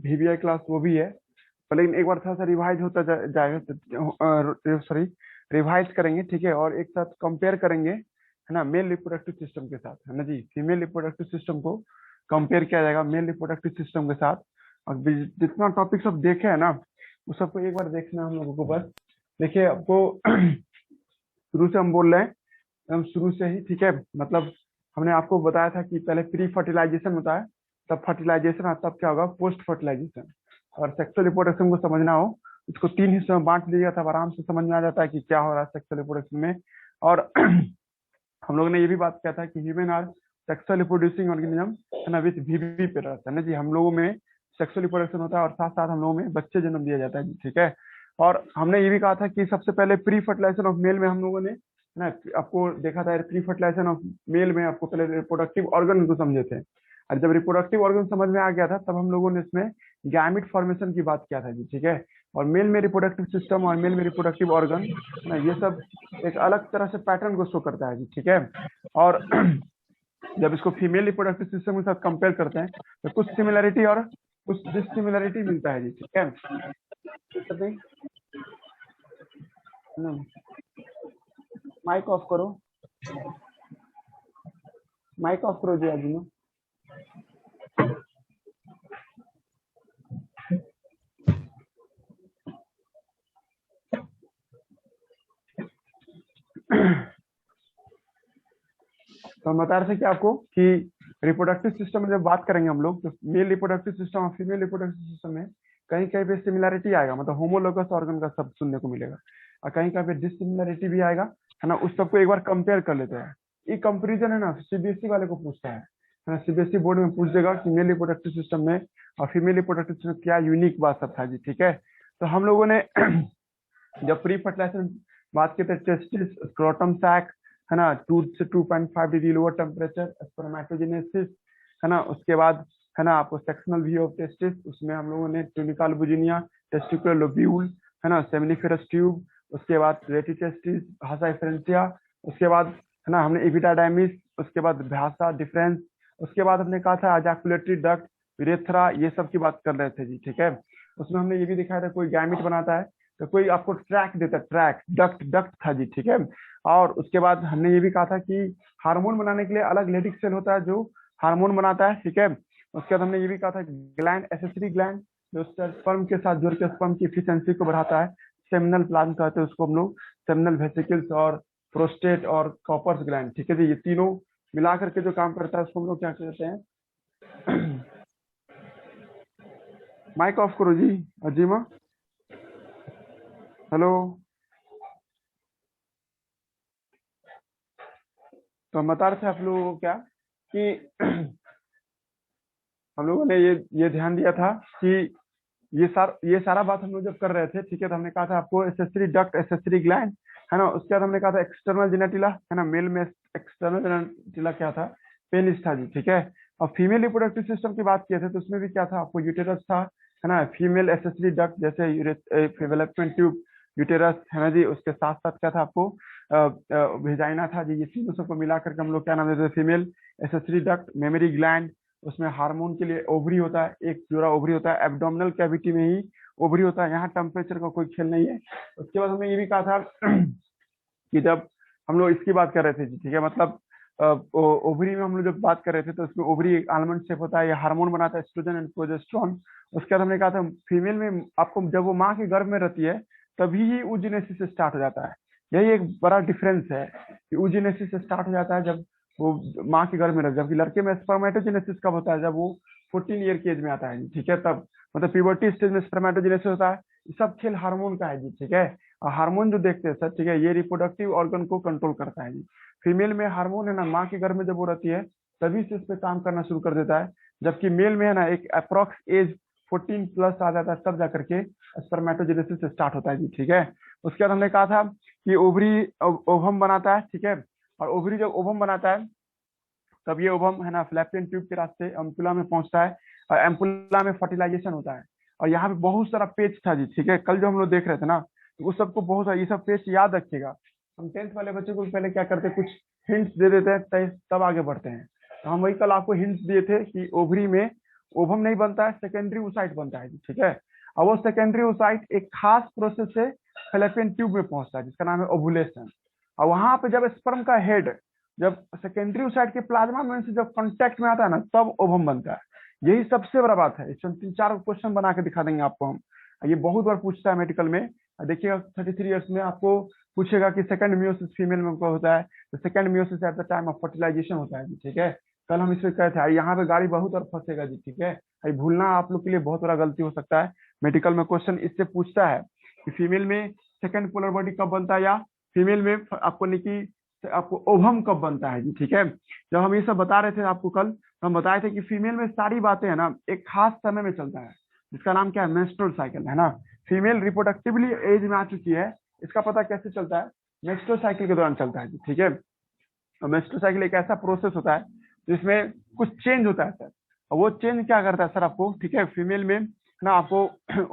VBI class वो भी है, पर लेकिन एक बार थोड़ा सा रिवाइज होता जाएगा, सॉरी रिवाइज करेंगे, ठीक है, और एक साथ कंपेयर करेंगे, है ना, मेल रिप्रोडक्टिव सिस्टम के साथ, है ना जी। फीमेल रिप्रोडक्टिव सिस्टम को कंपेयर किया जाएगा मेल रिप्रोडक्टिव सिस्टम के साथ। और जितना टॉपिक सब देखे है ना, वो सबको एक बार देखना है हम लोगों को। बस देखिए, आपको शुरू से हम बोल रहे हैं, एकदम शुरू से ही, ठीक है। मतलब हमने आपको बताया था कि पहले प्री फर्टिलाइजेशन होता है, तब फर्टिलाइजेशन, और तब क्या होगा, पोस्ट फर्टिलाइजेशन। और सेक्सुअल रिप्रोडक्शन को समझना हो, इसको 3 हिस्सों में बांट दिया, तब आराम से समझ में आ जाता है कि क्या हो रहा है सेक्सुअल रिप्रोडक्शन में। और हम लोगों ने ये भी बात किया था कि human are sexual reproducing organism, है ना, विथ वीवी पेयर्स, है ना जी। हम लोगों में सेक्सुअल रिप्रोडक्शन होता है और साथ साथ हम लोगों में बच्चे जन्म दिया जाता है जी, ठीक है। और हमने ये भी कहा था कि सबसे पहले प्री फर्टिलाइजेशन ऑफ मेल में हम लोगों ने, है ना, आपको देखा था प्री फर्टिलाइजेशन ऑफ मेल में आपको पहले रिप्रोडक्टिव ऑर्गन को समझे थे। और जब रिप्रोडक्टिव ऑर्गन समझ में आ गया था, तब हम लोगों ने इसमें गैमिट फॉर्मेशन की बात किया था जी, ठीक है। और मेल में रिप्रोडक्टिव सिस्टम और मेल में रिप्रोडक्टिव ऑर्गन, है ना, ये सब एक अलग तरह से पैटर्न को शो करता है जी, ठीक है। और जब इसको फीमेल रिप्रोडक्टिव सिस्टम के साथ कंपेयर करते हैं, तो कुछ सिमिलरिटी और कुछ डिससिमिलरिटी मिलता है जी, ठीक है। माइक ऑफ करो, माइक ऑफ करो जी अजीनो। तो हम बता रहे थे कि आपको कि रिप्रोडक्टिव सिस्टम में जब बात करेंगे हम लोग, तो मेल रिप्रोडक्टिव सिस्टम और फीमेल रिप्रोडक्टिव सिस्टम में कहीं कहीं पे सिमिलरिटी आएगा, मतलब होमोलोगस ऑर्गन का सब सुनने को मिलेगा, और कहीं कहीं पे डिससिमिलरिटी भी आएगा, है ना। उस सबको एक बार कंपेयर कर लेते हैं। ये कंपेरिजन है ना, सीबीएसई वाले को पूछता है ना, सीबीएसई बोर्ड में पूछ देगा कि मेल रिप्रोडक्टिव सिस्टम में और फीमेल रिप्रोडक्टिव सिस्टम क्या यूनिक बात सब था जी, ठीक है। तो हम लोगों ने जब प्री फर्टिलाइजेशन बात की, टेस्टिस, स्क्रोटम सैक, है ना, 2 से 2.5 डिग्री लोअर टेम्परेचर, स्पर्मेटोजेनेसिस, है ना, उसके बाद, है ना, आपको सेक्शनल व्यू ऑफ टेस्टिस, उसमें हम लोगों ने ट्यूनिका अल्बुजिनिया, टेस्टिकुलर लोब्यूल, है ना, सेमिनिफेरस ट्यूब, उसके बाद रेटिटेस्टिस, भाषा इफरेंसिया, उसके बाद, है ना, हमने एपिडाडाइमिस, उसके बाद भाषा डिफरेंस, उसके बाद हमने कहा था एजाकुलेटरी डक्ट, यूरेथ्रा, ये सब की बात कर रहे थे जी, ठीक है। उसमें हमने ये भी दिखाया था कोई गैमिट बनाता है तो कोई आपको ट्रैक देता है, ट्रैक, डक्ट डक्ट था जी, ठीक है। और उसके बाद हमने ये भी कहा था कि हार्मोन बनाने के लिए अलग लेडिक सेल होता है जो हार्मोन बनाता है, ठीक है। उसके बाद हमने ये भी कहा था ग्लैंड, एसेसरी ग्लैंड, जो स्पर्म के साथ जुड़ के स्पर्म की एफिशिएंसी को बढ़ाता है, सेमिनल प्लांट कहते हैं उसको हम लोग, सेमिनल वेसिकल्स और प्रोस्टेट और कॉपर्स ग्लैंड, ठीक है जी। ये तीनों मिला करके जो काम करता है उसको हम लोग क्या कहते हैं। माइक ऑफ करो जी अजीमा, हेलो। तो हम बता रहे थे आप लोगों को क्या कि हम लोगों ने ये ध्यान दिया था कि ये सारा बात हम लोग जब कर रहे थे, ठीक है, तो हमने कहा था आपको एसेसरी डक्ट, एसेसरी ग्लैंड, है ना। उसके बाद हमने कहा था एक्सटर्नल जेनेटिला, है ना, मेल में एक्सटर्नल जेनेटिला क्या था, पेनिस था जी, ठीक है। और फीमेल रिप्रोडक्टिव सिस्टम की बात किए थे तो उसमें भी क्या था, आपको यूटेरस था, है ना, फीमेल एसेसरी डक्ट जैसे डेवलपमेंट ट्यूब, यूटेरस, है ना जी। उसके साथ साथ क्या था आपको, वेजाइना था जी। ये तीनों सबको मिला करके हम लोग क्या नाम देते हैं, female accessory duct, mammary gland, उसमें हार्मोन के लिए ओवरी होता है, एक जोड़ा ओवरी होता है, एब्डोमिनल कैविटी में ही ओवरी होता है, यहाँ टेम्परेचर का कोई खेल नहीं है। उसके बाद हमने ये भी कहा था कि जब हम लोग इसकी बात कर रहे थे जी, ठीक है, मतलब ओवरी में हम लोग जब बात कर रहे थे तो उसमें ओवरी एक आलमंड शेप होता है, ये हार्मोन बनाता है एस्ट्रोजन एंड प्रोजेस्टेरोन। उसके बाद हमने कहा था फीमेल में आपको जब वो माँ के गर्भ में रहती है तभी ही ऊजिनेसिस स्टार्ट हो जाता है। यही एक बड़ा डिफरेंस है कि ऊजिनेसिस स्टार्ट हो जाता है जब वो माँ के गर्भ में रहती है, जबकि लड़के में स्पर्मेटोजेनेसिस कब होता है, जब वो 14 ईयर की एज में आता है, ठीक है, तब मतलब प्यूबर्टी स्टेज में स्पर्मेटोजेनेसिस होता है। ये सब खेल हार्मोन का है जी, ठीक है। और हार्मोन जो देखते हैं सर, ठीक है, ये रिप्रोडक्टिव ऑर्गन को कंट्रोल करता है जी। फीमेल में हार्मोन है ना, माँ के गर्भ में जब वो रहती है तभी से इस पे काम करना शुरू कर देता है, जबकि मेल में है ना एक अप्रोक्स एज 14 प्लस आ जाता है तब जाकर के स्पर्मेटोजेनेसिस स्टार्ट होता है जी, ठीक है। उसके बाद हमने कहा था कि ओवरी ओवम बनाता है, ठीक है, और ओवरी जब ओवम बनाता है तब ये ओवम है ना फ्लैपियन ट्यूब के रास्ते एम्पुला में पहुंचता है, और एम्पुला में फर्टिलाइजेशन होता है। और यहाँ पे बहुत सारा पेज था जी, ठीक है, कल जो हम लोग देख रहे थे ना, तो उस सबको बहुत सारा ये सब पेज याद रखिएगा। हम 10th वाले बच्चों को पहले क्या करते हैं, कुछ हिंट्स दे देते हैं तब आगे बढ़ते हैं। तो हम वही कल आपको हिंट्स दिए थे कि ओवरी में ओवम नहीं बनता है, सेकेंडरी oocyte बनता है जी, ठीक है। और वो सेकेंडरी oocyte एक खास प्रोसेस से फैलोपियन ट्यूब में पहुंचता है जिसका नाम है ओवुलेशन। और वहां पे जब स्पर्म का हेड जब सेकेंडरी oocyte के प्लाज्मा में से जब कांटेक्ट में आता है ना, तब ओवम बनता है। यही सबसे बड़ा बात है। इसमें 3-4 क्वेश्चन बना के दिखा देंगे आपको हम। ये बहुत बार पूछता है मेडिकल में। देखिएगा 33 ईयर्स में आपको पूछेगा कि सेकंड मियोसिस फीमेल में कब होता है, तो second meiosis at the time of fertilization होता है जी, ठीक है। कल हम इसमें कहे थे, यहाँ पे गाड़ी बहुत और फंसेगा जी, ठीक है। ये भूलना आप लोग के लिए बहुत बड़ा गलती हो सकता है। मेडिकल में क्वेश्चन इससे पूछता है कि फीमेल में सेकंड पोलर बॉडी कब बनता है, या फीमेल में आपको निकी आपको ओवम कब बनता है जी, ठीक है। जब हम ये सब बता रहे थे आपको कल, तो हम बताए थे कि फीमेल में सारी बातें है ना एक खास समय में चलता है, जिसका नाम क्या है, मेंस्ट्रुअल साइकिल, है ना। फीमेल रिप्रोडक्टिवली एज में आ चुकी है, इसका पता कैसे चलता है, मेंस्ट्रुअल साइकिल के दौरान चलता है जी, ठीक है। और मेंस्ट्रुअल साइकिल एक ऐसा प्रोसेस होता है जिसमें कुछ चेंज होता है सर। और वो चेंज क्या करता है सर आपको, ठीक है, फीमेल में ना आपको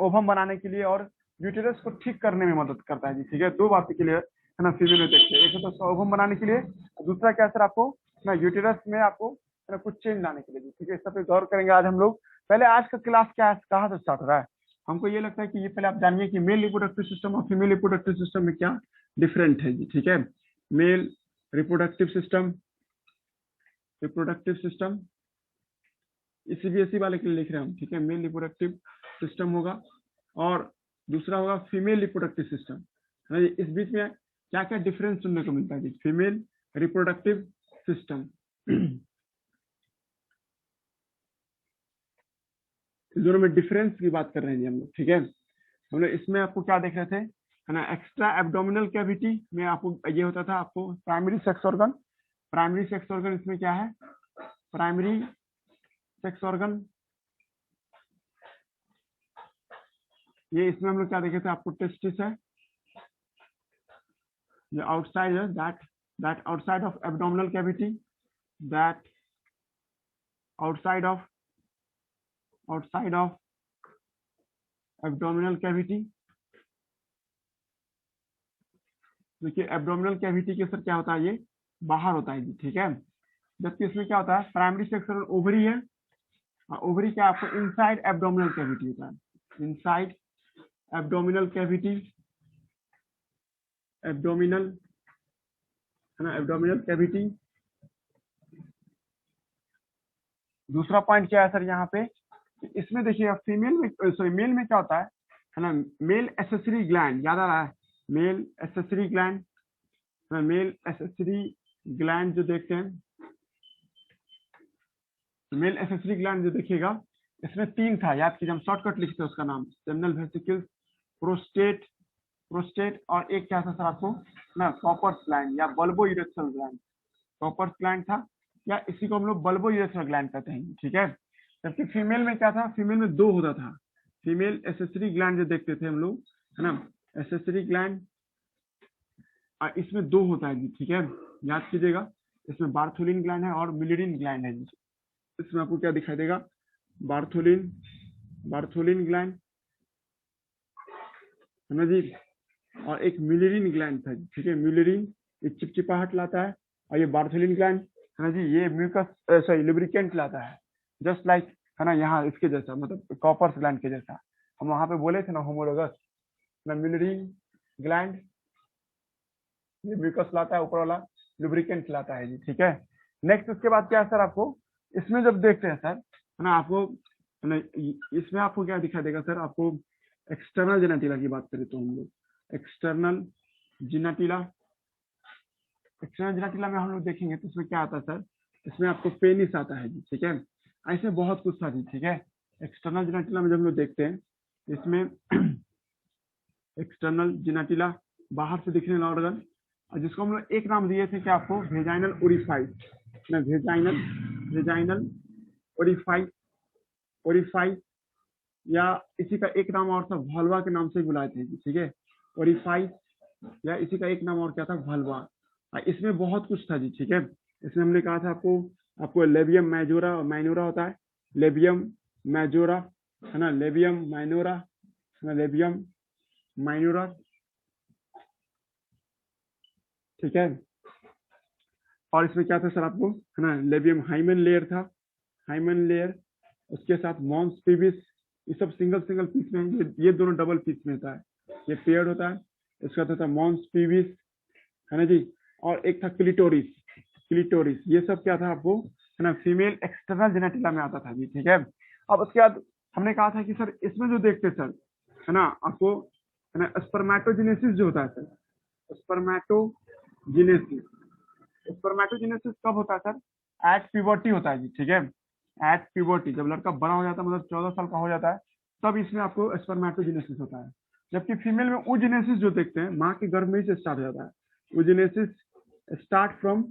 ओवम बनाने के लिए और यूटेरस को ठीक करने में मदद करता है जी, ठीक है। दो बातें के लिए है ना फीमेल में देखते हैं, एक तो उसका ओवम बनाने के लिए, दूसरा क्या सर आपको ना यूटेरस में आपको है ना कुछ चेंज लाने के लिए जी, ठीक है। इस सब पे गौर करेंगे आज हम लोग। पहले आज का क्लास क्या है, कहाँ से स्टार्ट हो रहा है, हमको ये लगता है कि ये पहले आप जानिए कि मेल रिप्रोडक्टिव सिस्टम और फीमेल रिप्रोडक्टिव सिस्टम में क्या डिफरेंट है जी, ठीक है। Male reproductive system, reproductive system CBSE वाले के लिए लिख रहे हैं हम, ठीक है। मेल रिप्रोडक्टिव सिस्टम होगा और दूसरा होगा फीमेल रिप्रोडक्टिव सिस्टम, है ना। इस बीच में क्या क्या डिफरेंस सुनने को मिलता है जी, फीमेल रिप्रोडक्टिव सिस्टम दोनों में डिफरेंस की बात कर रहे हैं जी हम लोग, ठीक है। हम लोग इसमें आपको क्या देख रहे थे, है ना, एक्स्ट्रा एब्डोमिनल कैविटी में आपको ये होता था आपको primary sex organ. Primary sex organ इसमें क्या है, प्राइमरी सेक्स ऑर्गन, ये इसमें हम लोग क्या देखे थे आपको, टेस्टिस है, ये आउटसाइड है, that outside of abdominal cavity, that outside of abdominal cavity. देखिए एब्डोमिनल कैविटी के सर क्या होता है, ये बाहर होता है जी, ठीक है। जबकि इसमें क्या होता है, प्राइमरी सेक्स ऑर्गन ओवरी है, ओवरी क्या आपको इनसाइड एब्डोमिनल कैविटी होता है, इनसाइड एब्डोमिनल कैविटी, एब्डोमिनल, है ना, एब्डोमिनल कैविटी। दूसरा पॉइंट क्या है सर यहाँ पे, इसमें देखिए फीमेल में सॉरी मेल में क्या होता है ना, मेल एसेसरी ग्लैंड, याद आ रहा है, male accessory gland, male accessory gland जो देखते हैं, मेल एसेसरी ग्लैंड जो देखिएगा, इसमें 3 था, याद कीजिए, हम शॉर्टकट लिखते हैं उसका नाम, सेमिनल वेसिकल्स, प्रोस्टेट, और एक क्या था सर आपको ना, कॉपर्स ग्लैंड या बल्बो इरेक्शनल ग्लैंड, कॉपर्स ग्लैंड था, या इसी को हम लोग बल्बो इरेक्शनल ग्लैंड कहते हैं, ठीक है। जबकि फीमेल में क्या था, फीमेल में 2 होता था, फीमेल एसेसरी ग्लैंड जो देखते थे हम लोग, है ना, एसेसरी ग्लैंड, इसमें 2 होता है जी, ठीक है, याद कीजिएगा। इसमें बार्थोलिन ग्लैंड है और मिलिरिन ग्लैंड है जी। इसमें आपको क्या दिखाई देगा, बार्थोलिन ग्लैंड, है ना जी, और एक मिलिरिन ग्लैंड था, ठीक है। मिलिरिन ये चिपचिपाहट लाता है, और ये बार्थोलिन ग्लैंड, है ना जी, ये म्यूकस सॉरी लुब्रिकेंट लाता है, जस्ट लाइक, है ना, यहाँ इसके जैसा, मतलब कॉपर्स ग्लैंड के जैसा। हम वहां पे बोले थे ना होमोलोगस, ना मिलिरिन ग्लैंड ये म्यूकस लाता है, ऊपर वाला लुब्रिकेंट लाता है जी, ठीक है। नेक्स्ट उसके बाद क्या है सर, आपको इसमें जब देखते हैं सर, है ना, आपको है ना, इसमें आपको क्या दिखाई देगा सर, आपको एक्सटर्नल जेनेटिला की बात करें तो हम लोग एक्सटर्नल जेनेटिला, एक्सटर्नल जेनेटिला में हम लोग देखेंगे तो इसमें क्या आता है सर, इसमें आपको पेनिस आता है जी, ठीक है। ऐसे बहुत कुछ था जी, ठीक है। एक्सटर्नल जेनेटिला में जब हम लोग देखते हैं, इसमें एक्सटर्नल जेनेटिला बाहर से दिखने वाला ऑर्गन, और जिसको हम लोग एक नाम दिए थे कि आपको वेजाइनल ओरिफाई, वेजाइनल ओरिफाई, या इसी का एक नाम और था भल्वा के नाम से बुलाए थे, ठीक है, ओरिफाई, या इसी का एक नाम और क्या था, भल्वा। इसमें बहुत कुछ था जी, ठीक है। इसमें हमने कहा था आपको लेबियम मेजोरा और माइनोरा होता है, लेबियम मेजोरा, है ना, लेबियम माइनोरा, है ना, लेबियम माइनोरा, ठीक है। और इसमें क्या था सर आपको, है ना, लेबियम हाइमन लेयर था, हाइमन लेयर, उसके साथ मॉन्स पीविस, ये सब सिंगल सिंगल पीस में है, ये दोनों डबल पीस में होता है, ये पेयर्ड होता है। इसका होता है मॉन्स पीविस, है ना जी। और एक था क्लिटोरिस, क्लिटोरिस ये सब क्या था आपको, है ना, फीमेल एक्सटर्नल जेनेटिला में आता था जी, ठीक है। अब उसके बाद हमने कहा था कि सर इसमें जो देखते सर, है ना, आपको, है ना, स्पर्मेटोजेनेसिस जो होता है सर, स्पर्मेटोजेनेसिस, स्पर्मेटोजेनेसिस कब होता है सर, एट प्यूबर्टी होता है जी, ठीक है। एट प्यूबर्टी, जब लड़का बड़ा हो जाता है, मतलब 14 साल का हो जाता है, तब इसमें आपको स्पर्मेटोजेनेसिस होता है। जबकि फीमेल में oogenesis जो देखते हैं, माँ के गर्भ में ही से स्टार्ट हो जाता है। oogenesis start from,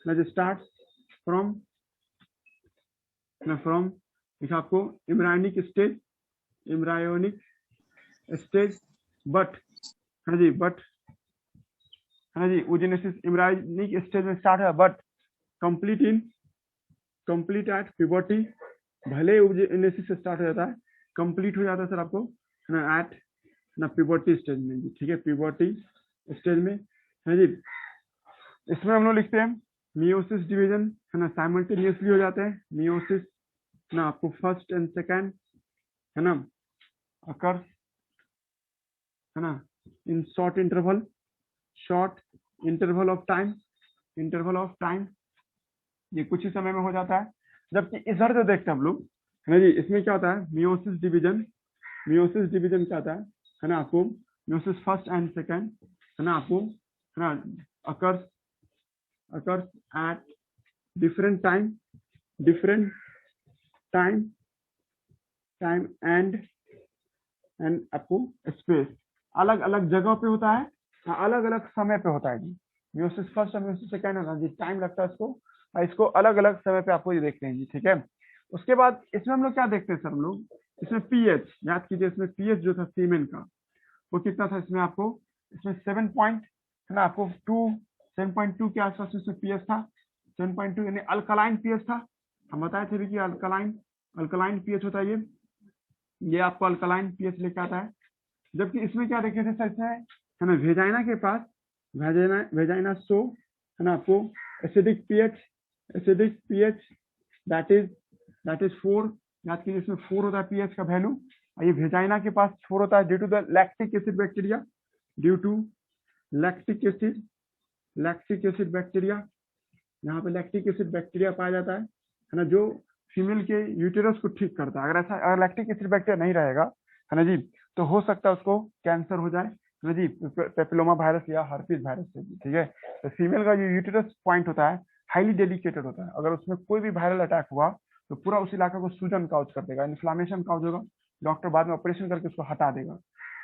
start from from आपको embryonic stage, embryonic stage, but, है जी, बट, है ना जी, oogenesis एम्ब्रायोनिक स्टेज में स्टार्ट है, बट कंप्लीट एट प्यूबर्टी, भले oogenesis से स्टार्ट हो जाता है, कंप्लीट हो जाता है सर आपको, है ना, एट ना प्यूबर्टी स्टेज में जी, ठीक है, प्यूबर्टी स्टेज में, है जी। इसमें हम लोग लिखते हैं मियोसिस डिवीजन, है ना, साइमल्टेनियसली हो जाते हैं मियोसिस ना, आपको फर्स्ट एंड सेकेंड, है ना, अकर्स, है ना, in short interval of time, interval of time, ये कुछ ही समय में हो जाता है। जबकि इधर जो देखते हैं हम लोग, है ना जी, इसमें क्या होता है मियोसिस डिवीजन, मियोसिस डिवीजन क्या होता है ना, आपको मियोसिस फर्स्ट एंड सेकेंड, है ना, आपको, है ना, occurs at different time, different time and आपको स्पेस, अलग अलग जगह पे होता है, अलग अलग समय पे होता है जी। म्यूसिस फर्स्ट और म्यूसिस सेकेंड होना जी, टाइम लगता है इसको, और इसको अलग अलग समय पे आपको ये देखते हैं जी, ठीक है। उसके बाद इसमें हम लोग क्या देखते हैं सर, हम लोग इसमें पीएच याद कीजिए, इसमें पीएच जो था फीमेल का वो कितना था, इसमें आपको, इसमें 7 पॉइंट, है ना, आपको 7.2 के आसपास इसमें पीएच था, 7.2 यानी अल्कलाइन पीएच था। हम बताए थे भी कि अल्कलाइन पीएच होता है, ये आपको अल्कलाइन पीएच लेके आता है। जबकि इसमें क्या देखे थे सर, इसमें, है ना, वेजाइना के पास, वेजाइना शो, है ना, आपको एसिडिक पीएच दैट इज 4, याद कीजिए इसमें 4 होता है पीएच का वैल्यू, और ये वेजाइना के पास 4 होता है due to the lactic acid bacteria, due to lactic acid bacteria, यहाँ पे लैक्टिक एसिड बैक्टीरिया पाया जाता है ना, जो फीमेल के यूटेरस को ठीक करता है। अगर लैक्टिक एसिड बैक्टीरिया नहीं रहेगा, है ना जी, तो हो सकता है उसको कैंसर हो जाए, है ना जी, पेपिलोमा वायरस या हर्पीज वायरस से, ठीक है। तो फीमेल का जो यूटेरस पॉइंट होता है हाईली डेलिकेटेड होता है, अगर उसमें कोई भी वायरल अटैक हुआ तो पूरा उस इलाका को सूजन काउज कर देगा, इन्फ्लामेशन काउज होगा, डॉक्टर बाद में ऑपरेशन करके उसको हटा देगा।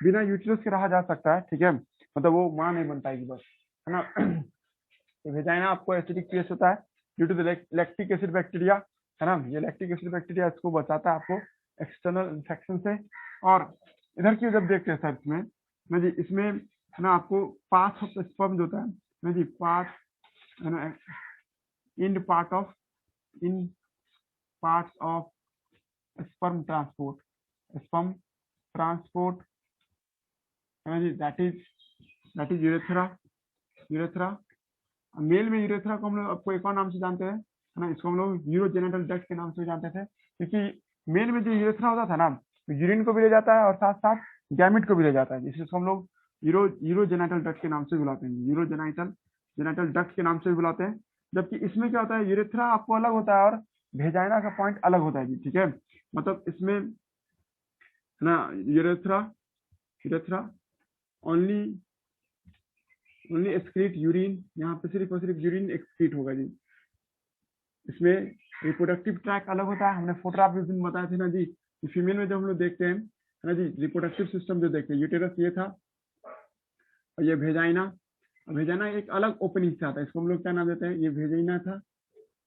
बिना यूटेरस के रहा जा सकता है, ठीक है, मतलब वो माँ नहीं बन पाएगी बस, है ना। तो वेजाइना आपको एसिडिक पीएच होता है due to the lactic acid bacteria, है ना, ये लैक्टिक एसिड बैक्टीरिया इसको बचाता है आपको एक्सटर्नल इन्फेक्शन से। और इधर की जब देखते हैं सर, इसमें ना जी, इसमें, है ना, आपको पाथ ऑफ स्पर्म जो होता है ना जी, पाथ, है ना, इन पार्ट्स ऑफ स्पर्म ट्रांसपोर्ट, है ना जी, दैट इज यूरेथ्रा। मेल में यूरेथ्रा को हम लोग आपको एक और नाम से जानते हैं, है ना, इसको हम लोग यूरोजेनिटल डक्ट के नाम से जानते थे, क्योंकि मेल में जो यूरेथ्रा होता था ना, तो यूरिन को भी ले जाता है और साथ साथ गैमिट को भी ले जाता है, जिसको हम लोग यूरोजेनिटल डक्ट के नाम से बुलाते हैं, जेनिटल डक्ट के नाम से भी बुलाते हैं। जबकि इसमें क्या होता है, यूरेथ्रा आपको अलग होता है और वेजाइना का पॉइंट अलग होता है जी, ठीक है। मतलब इसमें, है ना, यूरेथ्रा ओनली एक्सक्रीट यूरिन, यहाँ पे सिर्फ और सिर्फ यूरिन एक्सक्रीट होगा जी। इसमें रिप्रोडक्टिव ट्रैक अलग होता है, हमने फोटोग्राफ उस दिन बताया थे ना जी, फीमेल में जब हम लोग देखते हैं, है ना जी, रिप्रोडक्टिव सिस्टम जो देखते हैं, यूटेरस ये था और ये भेजाइना एक अलग ओपनिंग से आता है, इसको हम लोग क्या नाम देते हैं, ये भेजाइना था,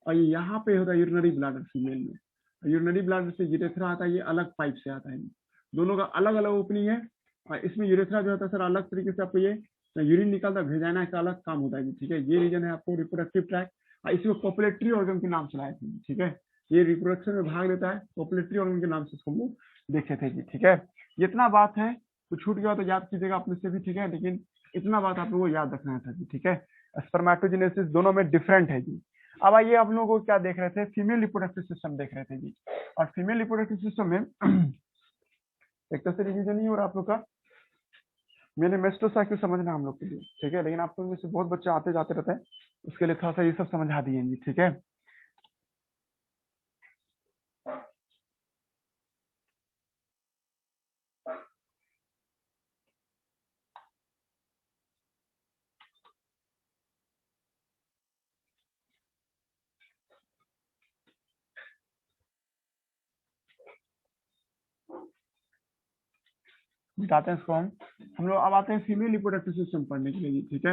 और ये यहाँ पे होता है यूरिनरी ब्लैडर फीमेल में, यूरिनरी ब्लैडर से यूरेथ्रा आता है, ये अलग पाइप से आता है, दोनों का अलग अलग ओपनिंग है। और इसमें यूरेथ्रा जो होता है सर अलग तरीके से आपको ये यूरिन निकलता है, भेजाइना का अलग काम होता है, ठीक है। ये रीजन है आपको रिप्रोडक्टिव ट्रैक, इसको पॉपुलेटरी ऑर्गन के नाम से लाए थे, ठीक है। ये रिप्रोडक्शन में भाग लेता है, पॉपुलेटरी ऑर्गन के नाम से इसको हम लोग देखे थे जी, ठीक है। इतना बात है, तो छूट गया तो याद कीजिएगा अपने से भी, ठीक है, लेकिन इतना बात आप लोगों को याद रखना था जी, ठीक है। स्पर्मेटोजेनेसिस दोनों में डिफरेंट है जी। अब आइए आप लोगों को क्या देख रहे थे, फीमेल रिप्रोडक्टिव सिस्टम देख रहे थे जी। और फीमेल रिप्रोडक्टिव सिस्टम में एक तो से रिवीजन नहीं हो रहा आप लोग का, मैंने मेस्टोसाइकिल समझना हम लोग के लिए, ठीक है। लेकिन आप लोग में से बहुत बच्चे आते जाते रहते हैं, उसके लिए थोड़ा सा ये सब समझा दिए जी, ठीक है। बताते हैं इसको हम लोग अब आते हैं फीमेल रिप्रोडक्टिव सिस्टम पढ़ने के लिए जी, ठीक है।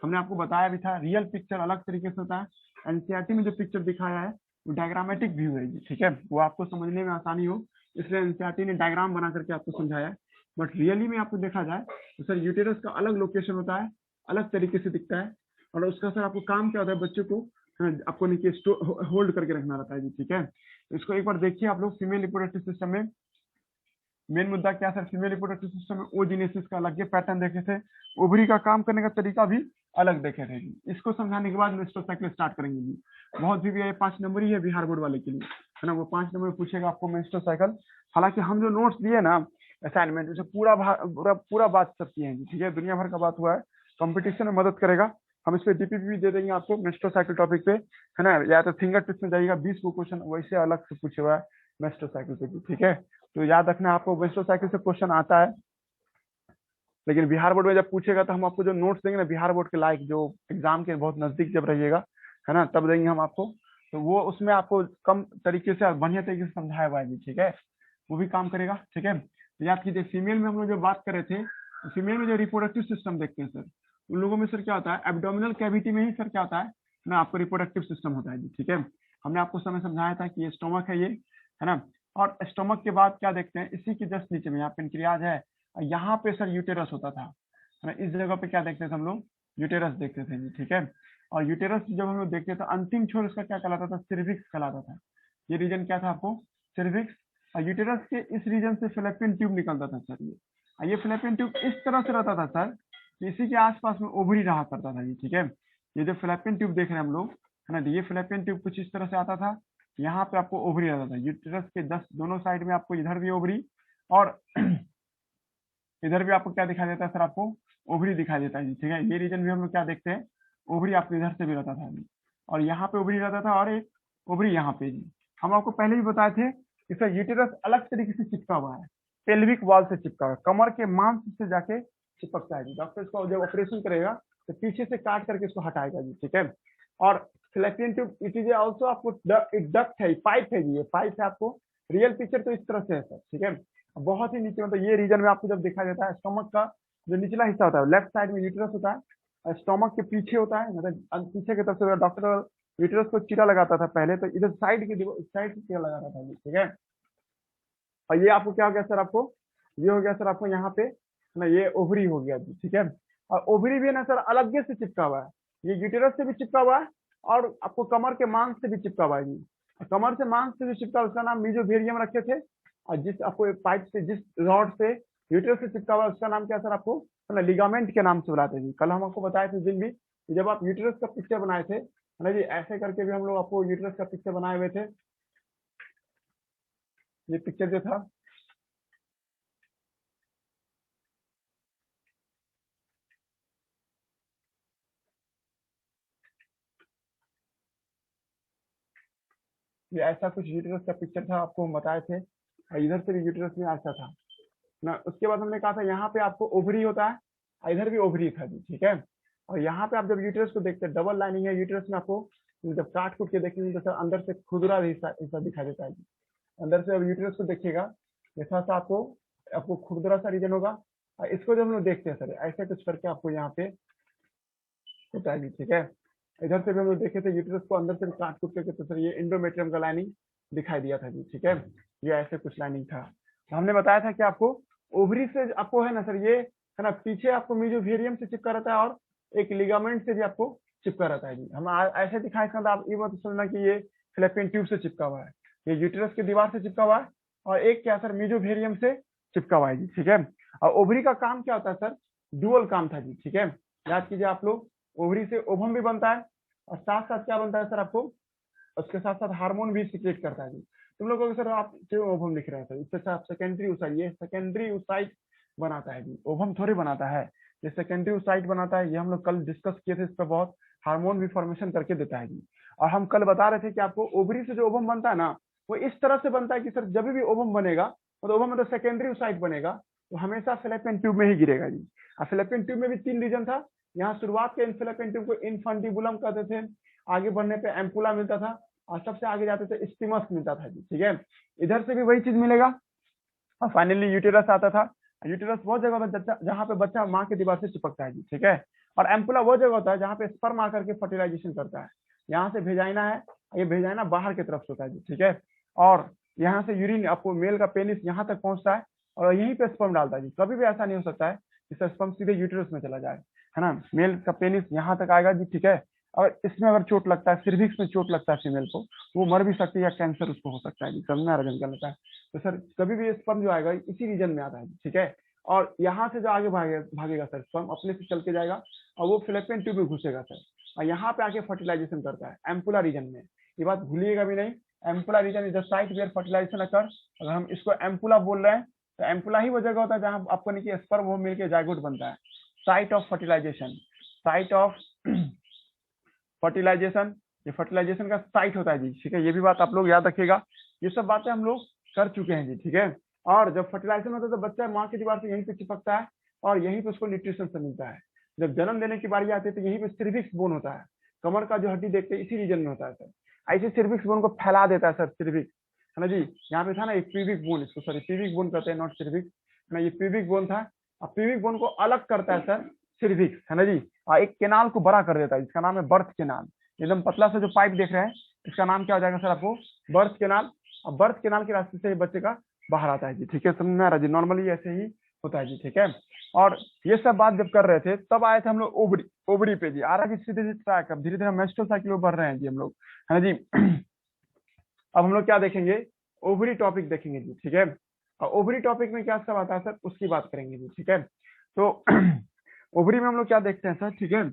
हमने आपको बताया भी था, रियल पिक्चर अलग तरीके से होता है। एनसीईआरटी में जो पिक्चर दिखाया है वो डायग्रामेटिक व्यू है जी, ठीक है। वो आपको समझने में आसानी हो इसलिए एनसीईआरटी ने डायग्राम बना करके आपको समझाया है। बट रियली में आपको देखा जाए तो सर यूटेरस का अलग लोकेशन होता है, अलग तरीके से दिखता है। और उसका सर आपको काम क्या होता है, बच्चे को आपको नीचे होल्ड करके रखना रहता है जी, ठीक है। इसको एक बार देखिए आप लोग, फीमेल रिप्रोडक्टिव सिस्टम में मेन मुद्दा क्या सर, फीमेल रिप्रोडक्टिव सिस्टम में ओजिनेसिस का अलग पैटर्न देखे थे, ओवरी का काम करने का तरीका भी अलग देखे थे जी। इसको समझाने के बाद मेस्ट्रोसाइकिल स्टार्ट करेंगे जी। बहुत भी ये 5 नंबर ही है बिहार बोर्ड वाले के लिए, है ना। वो 5 नंबर पूछेगा आपको मेस्ट्रोसाइकिल। हालांकि हम जो नोट्स दिए ना असाइनमेंट, उसे पूरा बात सब किए हैं जी, ठीक है। दुनिया भर का बात हुआ है, कंपटीशन में मदद करेगा। हम इस पे डीपीपी भी दे देंगे आपको मेस्ट्रोसाइकिल टॉपिक पे, है ना। या तो फिंगर टिप्स में जाइएगा, 20 को क्वेश्चन वैसे अलग से पूछे हुआ है मेस्ट्रोसाइकिल पे भी, ठीक है। तो याद रखना आपको मेस्ट्रोसाइकिल से क्वेश्चन आता है, लेकिन बिहार बोर्ड में जब पूछेगा तो हम आपको जो नोट्स देंगे ना बिहार बोर्ड के लायक, जो एग्जाम के बहुत नजदीक जब रहिएगा, है ना, तब देंगे हम आपको। तो वो उसमें आपको कम तरीके से और बढ़िया तरीके से समझाया हुआ है जी, ठीक है। वो भी काम करेगा, ठीक है। तो याद कीजिए, फीमेल में हम लोग जो बात कर रहे थे, फीमेल में जो रिप्रोडक्टिव सिस्टम देखते हैं सर, उन लोगों में सर क्या होता है, एब्डोमिनल कैविटी में ही सर क्या होता है ना, आपको रिप्रोडक्टिव सिस्टम होता है जी, ठीक है। हमने आपको समय समझाया था कि ये स्टोमक है, ये है ना। और स्टोमक के बाद क्या देखते हैं, इसी के जस्ट नीचे में यहाँ पेनक्रियाज है, यहाँ पे सर यूटेरस होता था, है ना। इस जगह पे क्या देखते थे हम लोग, यूटेरस देखते थे जी, ठीक है। और यूटेरस जब हम लोग देखते थे, अंतिम छोर इसका क्या कहलाता था, सिर्विक्स कहलाता था। ये रीजन क्या था आपको, सिर्विक्स। और यूटेरस के इस रीजन से फिलिपिन ट्यूब निकलता था सर ये। और ये फिलिपिन ट्यूब इस तरह से रहता था सर, इसी के आसपास में ओवरी रहा करता था जी, ठीक है। ये जो फिलिपिन ट्यूब देख रहे हैं हम लोग, है ना, ये फिलिपिन ट्यूब कुछ इस तरह से आता था, यहाँ पे आपको ओवरी रहता था। यूटेरस के 10 दोनों साइड में आपको इधर भी ओवरी और इधर भी आपको क्या दिखाई देता है सर, आपको ओवरी दिखाई देता है जी, ठीक है। ये रीजन भी हम लोग क्या देखते हैं, ओवरी आपको इधर से भी रहता था जी, और यहाँ पे ओवरी रहता था, और एक ओवरी यहाँ पे जी। हम आपको पहले भी बताए थे कि सर यूटेरस अलग तरीके से चिपका हुआ है, पेल्विक वॉल से चिपका हुआ है, कमर के मांस से जाके चिपकता है जी। डॉक्टर इसको जब ऑपरेशन करेगा तो पीछे से काट करके इसको हटाएगा जी, ठीक है। और Philippine tube it is also आपको एक डक्ट है, पाइप है जी, ये पाइप है आपको। रियल पिक्चर तो इस तरह से है सर, ठीक है। बहुत ही नीचे मतलब ये रीजन में आपको जब दिखाई देता है, स्टोमक का जो निचला हिस्सा होता है, लेफ्ट साइड में यूटेरस होता है, स्टोमक के पीछे होता है, मतलब पीछे की तरफ से डॉक्टर यूटेरस को चीरा लगाता था पहले, तो इधर साइड की साइड से चीरा लगाता था, ठीक है। और ये आपको क्या हो गया सर, आपको ये हो गया सर, आपको यहाँ पे ना ये ओवरी हो गया जी, ठीक है। और ओवरी भी ना सर अलग से चिपका हुआ है, ये यूटेरस से भी चिपका हुआ है, और आपको कमर के मांस से भी चिपका हुआ है जी। कमर से मांस से भी चिपका, उसका नाम मीजोवेरियम रखे थे। और जिस आपको पाइप से, जिस रॉड से यूटेरस से चिपका हुआ है, उसका नाम क्या सर, आपको है ना लिगामेंट के नाम से बुलाते हैं जी। कल हम आपको बताए थे दिन भी, जब आप यूटेरस का पिक्चर बनाए थे, है ना जी, ऐसे करके भी हम लोग आपको यूटेरस का पिक्चर बनाए हुए थे। ये पिक्चर जो था, ये ऐसा कुछ यूटेरस का पिक्चर था, आपको हम बताए थे। और इधर से भी यूटेरस में ऐसा था ना। उसके बाद हमने कहा था यहाँ पे आपको ओवरी होता है, और इधर भी ओवरी था जी, ठीक है। और यहाँ पे आप जब यूटेरस को देखते हैं, डबल लाइनिंग है यूटेरस में, आपको जब काट कूट के देखेंगे तो सर अंदर से खुदरा हिस्सा हिस्सा दिखाई देता है जी। अंदर से अब यूटेरस को देखिएगा, जैसा सा आपको आपको खुदरा सा रीजन होगा। और इसको जब हम लोग देखते हैं सर, ऐसे कुछ करके आपको यहाँ पे होता है जी, ठीक है। इधर से भी हम लोग देखे थे यूटेरस को अंदर से काट कूट करके, तो सर ये इंडोमेट्रियम का लाइनिंग दिखाई दिया था जी, ठीक है। ये ऐसे कुछ लाइनिंग था। तो हमने बताया था कि आपको ओवरी से आपको है ना सर, ये है ना, पीछे आपको मीजोवेरियम से चिपका रहता है, और एक लिगामेंट से भी आपको चिपका रहता है जी। हम ऐसे दिखाए थे, आप ये मत समझना कि ये फिलिपिन ट्यूब से चिपका हुआ है, ये यूटेरस की दीवार से चिपका हुआ है, और एक क्या सर, मीजोवेरियम से चिपका हुआ है जी, ठीक है। और ओवरी का काम क्या होता है सर, डुअल काम था जी, ठीक है। याद कीजिए आप लोग, ओवरी से ओवम भी बनता है, और साथ साथ क्या बनता है सर आपको, उसके साथ साथ हार्मोन भी सिक्रेट करता है जी। तुम लोगों को सर आप जो ओवम लिख रहे हैं सर, इससे साथ सेकेंडरी ओसाइट, ये सेकेंडरी ओसाइट बनाता है जी, ओवम थोड़ी बनाता है, ये सेकेंडरी ओसाइट बनाता है। ये हम लोग कल डिस्कस किए थे इस पर बहुत, हार्मोन भी फॉर्मेशन करके देता है जी। और हम कल बता रहे थे कि आपको ओवरी से जो ओवम बनता है ना, वो इस तरह से बनता है कि सर जब भी ओवम बनेगा, तो ओवम में तो सेकेंडरी ओसाइट बनेगा, तो हमेशा फिलिपियन ट्यूब में ही गिरेगा जी। और फिलिपियन ट्यूब में भी 3 रीजन था। यहाँ शुरुआत के फिलिपियन ट्यूब को इनफंडिबुलम कहते थे, आगे बढ़ने पे एम्पुला मिलता था, और सबसे आगे जाते थे स्टिमस मिलता था जी। ठीक है, इधर से भी वही चीज मिलेगा, और फाइनली यूटेरस आता था। यूटेरस वो जगह होता है जहाँ पे बच्चा माँ के दीवार से चिपकता है जी। ठीक है, और एम्पुला वो जगह होता है जहाँ पे स्पर्म आकर के फर्टिलाइजेशन करता है। यहाँ से भेजाइना है, ये भेजाइना बाहर की तरफ से होता है जी। ठीक है, और यहाँ से यूरिन आपको मेल का पेनिस यहाँ तक पहुंचता है, और यहीं पे स्पर्म डालता है जी। कभी भी ऐसा नहीं हो सकता है कि स्पर्म सीधे यूटेरस में चला जाए, है ना। मेल का पेनिस यहाँ तक आएगा जी। ठीक है, और इसमें अगर चोट लगता है, सिर्विक्स में चोट लगता है फीमेल को, वो मर भी सकती है, या कैंसर उसको हो सकता है जी। समझना रजन कर लेता है। तो सर कभी भी स्पर्म जो आएगा इसी रीजन में आता है। ठीक है, और यहाँ से जो आगे भागेगा सर, स्पर्म अपने से चल के जाएगा, और वो फिलिपियन ट्यूब में घुसेगा सर, और यहाँ पे आके फर्टिलाइजेशन करता है एम्पुला रीजन में। ये बात भूलिएगा भी नहीं, ampulla region is the site where fertilisation occur. अगर हम इसको एम्पुला बोल रहे हैं, तो एम्पुला ही वो जगह होता है जहाँ आपको नहीं कि स्पर्म वो मिलकर जायगोट बनता है। Site of fertilization, site of fertilization, ये फर्टिलाइजेशन का साइट होता है जी। ठीक है, ये भी बात आप लोग याद रखिएगा, ये सब बातें हम लोग कर चुके हैं जी। ठीक है, और जब फर्टिलाइजेशन होता है तो बच्चा माँ की दीवार से यहीं पे चिपकता है, और यहीं पे उसको न्यूट्रिशन से मिलता है। जब जन्म देने की बारी आती है तो यहीं पे सिर्विक्स बोन होता है, कमर का जो हड्डी देखते हैं इसी रीजन में होता है सर। ऐसे सिर्विक्स बोन को फैला देता है सर, सिर्विक्स, है ना जी। यहाँ पे था ना एक प्यूबिक बोन, इसको सॉरी प्यूबिक बोन कहते हैं, नॉट सिर्विक्स, है ना। ये प्यूबिक बोन था, और प्यूबिक बोन को अलग करता है सर सिर्विक्स, है ना जी। और एक केनाल को बड़ा कर देता है, इसका नाम है बर्थ केनाल। एकदम पतला सा जो पाइप देख रहे हैं, इसका नाम क्या हो जाएगा सर आपको, बर्थ केनाल। और बर्थ केनाल के रास्ते से बच्चे का बाहर आता है जी। ठीक है, समझ में आ रहा है जी, नॉर्मली ऐसे ही होता है जी। ठीक है, और ये सब बात जब कर रहे थे तब आए थे हम लोग ओवरी, ओवरी पे जी। आ रहा है सीधे सीधे ट्रैक, अब धीरे धीरे मेस्ट्रुअल साइकिल में बढ़ रहे हैं जी हम लोग, है ना जी। अब हम लोग क्या देखेंगे, ओवरी टॉपिक देखेंगे जी। ठीक है, और ओवरी टॉपिक में क्या सब आता है सर, उसकी बात करेंगे जी। ठीक है, तो ओवरी में हम लोग क्या देखते हैं सर। ठीक है,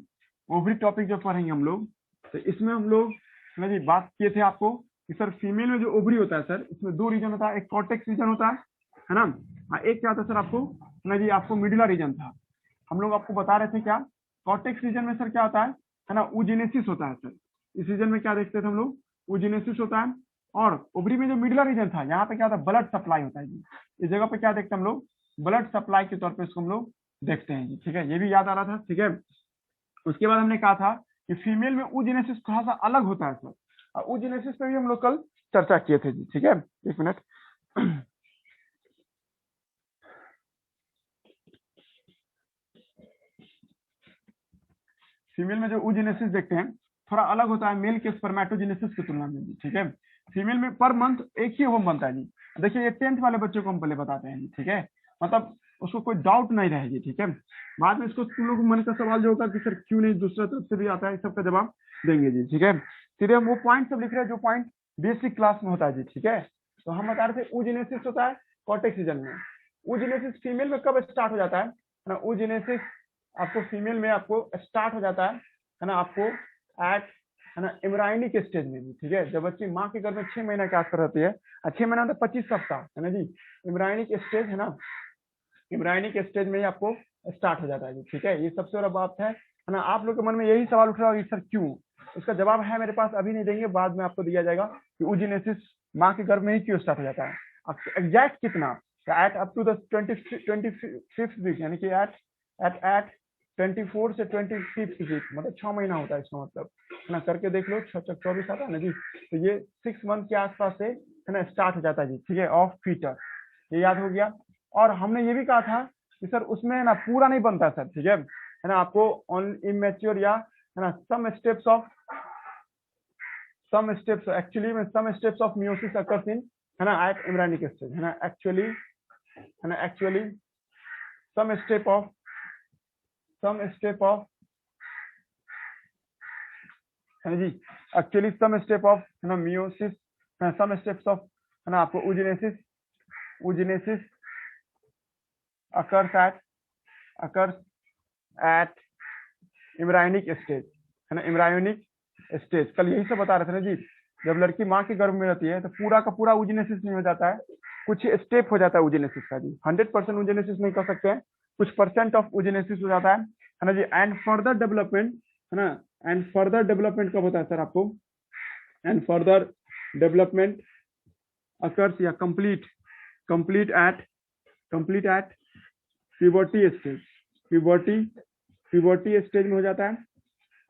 ओवरी टॉपिक जो पढ़ेंगे हम लोग, तो इसमें हम लोग ना जी बात किए थे आपको कि सर फीमेल में जो ओवरी होता है सर, इसमें 2 रीजन होता है, एक कॉर्टेक्स रीजन होता है ना। एक क्या होता है सर आपको, ना जी आपको मिडिला रीजन था। हम लोग आपको बता रहे थे क्या, कॉर्टेक्स रीजन में सर क्या होता है ना, ऊजिनेसिस होता है सर। इस रीजन में क्या देखते थे हम लोग, ऊजिनेसिस होता है। और ओवरी में जो मिडिला रीजन था, यहाँ पे क्या होता है, ब्लड सप्लाई होता है जी। इस जगह पे क्या देखते हैं हम लोग, ब्लड सप्लाई के तौर पे इसको हम लोग देखते हैं जी। ठीक है, ये भी याद आ रहा था। ठीक है, उसके बाद हमने कहा था कि फीमेल में ऊजिनेसिस थोड़ा सा अलग होता है सर, और ऊजिनेसिस पे भी हम लोग कल चर्चा किए थे जी। ठीक है, एक मिनट। फीमेल में जो ऊजिनेसिस देखते हैं थोड़ा अलग होता है मेल के स्पर्मेटोजेनेसिस की तुलना में जी। ठीक है, फीमेल में पर मंथ एक ही ओवम बनता है जी। देखिए ये 10th वाले बच्चों को हम पहले बताते हैं जी। ठीक है, मतलब उसको कोई डाउट नहीं रहेगी। ठीक है, बाद में इसको तुम लोग मन का सवाल जो होगा कि सर क्यों नहीं दूसरा तरफ से भी आता है, इस सबका जवाब देंगे जी। ठीक है, सीधे हम वो पॉइंट सब लिख रहे हैं जो पॉइंट बेसिक क्लास में होता है जी। ठीक है, तो हम बता रहे थे ऊजिनेसिस होता है कॉर्टेक्स रीजन में। ऊजिनेसिस फीमेल में कब स्टार्ट हो जाता है ना, ऊजिनेसिस आपको फीमेल में आपको स्टार्ट हो जाता है ना, आपको एट, है ना, एम्ब्रायनिक स्टेज में भी। ठीक है, जब बच्ची माँ के गर्भ में 6 महीना के आसपास रहती है, 6 महीना मतलब 25 सप्ताह, है ना जी। एम्ब्रायनिक स्टेज है ना, एम्ब्रायनिक स्टेज में ही आपको स्टार्ट हो जाता है जी। ठीक है, ये सबसे बड़ा बात है ना। आप लोग के मन में यही सवाल उठ रहा है सर क्यों, उसका जवाब है मेरे पास, अभी नहीं देंगे, बाद में आपको दिया जाएगा कि ऊजिनेसिस माँ के गर्भ में ही क्यों स्टार्ट हो जाता है। एग्जैक्ट कितना, at up to the 25th week, यानी कि एट 24 से 25th वीक, मतलब 6 महीना होता है इसका मतलब, है ना। करके देख लो, 6 24 आता है ना जी। तो ये 6 मंथ के आसपास से है ना स्टार्ट हो जाता है जी। ठीक है, ऑफ फीटर, ये याद हो गया। और हमने ये भी कहा था कि सर उसमें ना पूरा नहीं बनता सर। ठीक है ना, आपको ऑन इमेच्योर या है ना सम स्टेप्स एक्चुअली में some steps of meiosis occurs in, है ना, एट एम्ब्रायनिक स्टेज, है ना। एक्चुअली सम स्टेप ऑफ है ना जी, एक्चुअली सम स्टेप ऑफ है ना मियोसिस, सम स्टेप्स ऑफ है ना आपको ऊजिनेसिस अकर्स एट एम्ब्रायनिक स्टेज, है ना, एम्ब्रायोनिक स्टेज, कल यही सब बता रहे थे ना जी। जब लड़की माँ के गर्भ में रहती है तो पूरा का पूरा ऊजिनेसिस नहीं हो जाता है, कुछ स्टेप हो जाता है ऊजिनेसिस का जी। 100% ऊजिनेसिस नहीं कर सकते हैं, कुछ परसेंट ऑफ ऊजिनेसिस हो जाता है ना जी। एंड फर्दर डेवलपमेंट है ना, एंड फर्दर डेवलपमेंट कब होता है सर आपको, एंड फर्दर डेवलपमेंट अकर्स या complete at puberty stage, puberty stage में हो जाता है।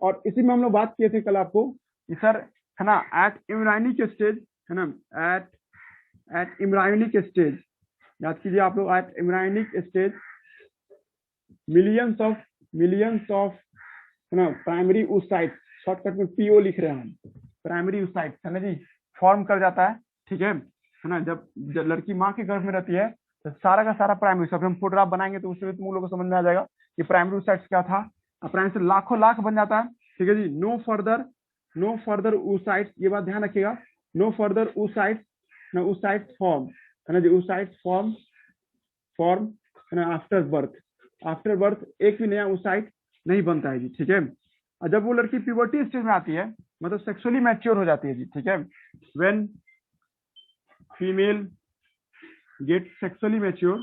और इसी में हम लोग बात किए थे कल आपको कि सर है ना एट इम्ब्रायोनिक स्टेज है ना, एट इम्ब्रायोनिक स्टेज, याद कीजिए आप लोग, at embryonic stage millions of है ना प्राइमरी oocytes, शॉर्टकट में पीओ लिख रहे हैं हम, प्राइमरी oocytes है ना जी, फॉर्म कर जाता है। ठीक है ना, जब लड़की माँ के गर्भ में रहती है तो सारा का सारा प्राइमरी, सब हम फोटोग्राफ बनाएंगे तो उसमें तुम लोगों को समझ में आ जाएगा कि प्राइमरी oocytes क्या था। प्राइमरी से लाखों लाख बन जाता है। ठीक है जी, नो फर्दर oocytes, ये बात ध्यान रखिएगा, नो फर्दर oocytes ना, oocytes फॉर्म है ना जी, oocytes फॉर्म है ना आफ्टर बर्थ एक भी नया oocyte नहीं बनता है जी। ठीक है, और जब वो लड़की प्यूबर्टी स्टेज में आती है, मतलब सेक्सुअली मैच्योर हो जाती है जी। ठीक है, when female get sexually mature,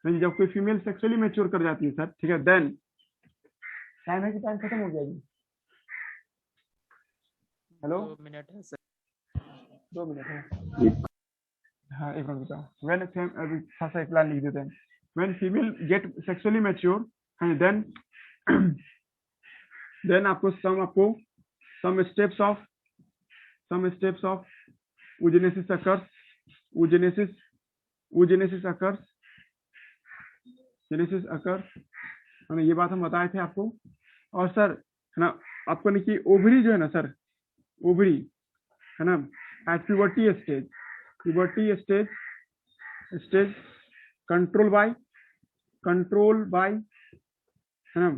जब कोई फीमेल सेक्सुअली मैच्योर कर जाती है सर, ठीक है, देन टाइम है कि टाइम खत्म हो गया जी। हेलो, 2 मिनट है सर। 2 मिनट है, हाँ 1 मिनट बताओ। व्हेन अभी थोड़ा एक लाइन लिख देते हैं, when female get sexually mature then then आपको some steps of oogenesis occurs, genesis occurs है ना, ये बात हम बताए थे आपको। और सर है ना, आपको नहीं कि ओवरी जो है ना सर, ओवरी है ना at puberty stage control by है ना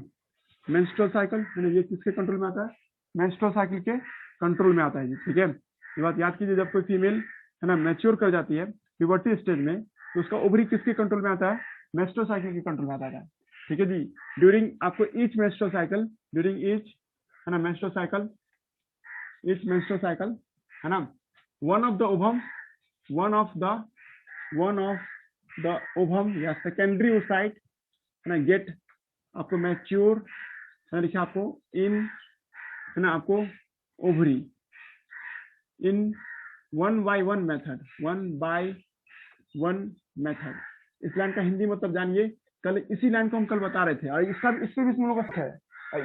मेंस्ट्रुअल साइकिल है ना, ये किसके कंट्रोल में आता है, मेंस्ट्रुअल साइकिल के कंट्रोल में आता है जी। ठीक है, ये बात याद कीजिए, जब कोई फीमेल है ना मैच्योर कर जाती है प्यूबर्टी स्टेज में, तो उसका ओवरी किसके कंट्रोल में आता है, मेंस्ट्रुअल साइकिल के कंट्रोल में आता है। ठीक है जी, ड्यूरिंग आपको ईच मेंस्ट्रुअल साइकिल है ना मेंस्ट्रुअल साइकिल है ना, वन ऑफ द ओवम या सेकेंडरी oocyte है ना गेट आपको मैच्योर है ना, लिखा आपको इन है ना आपको ओवरी इन 1 by 1 मेथड। इस लाइन का हिंदी मतलब जानिए, कल इसी लाइन को हम कल बता रहे थे, और इसका इससे भी हम लोगों का है,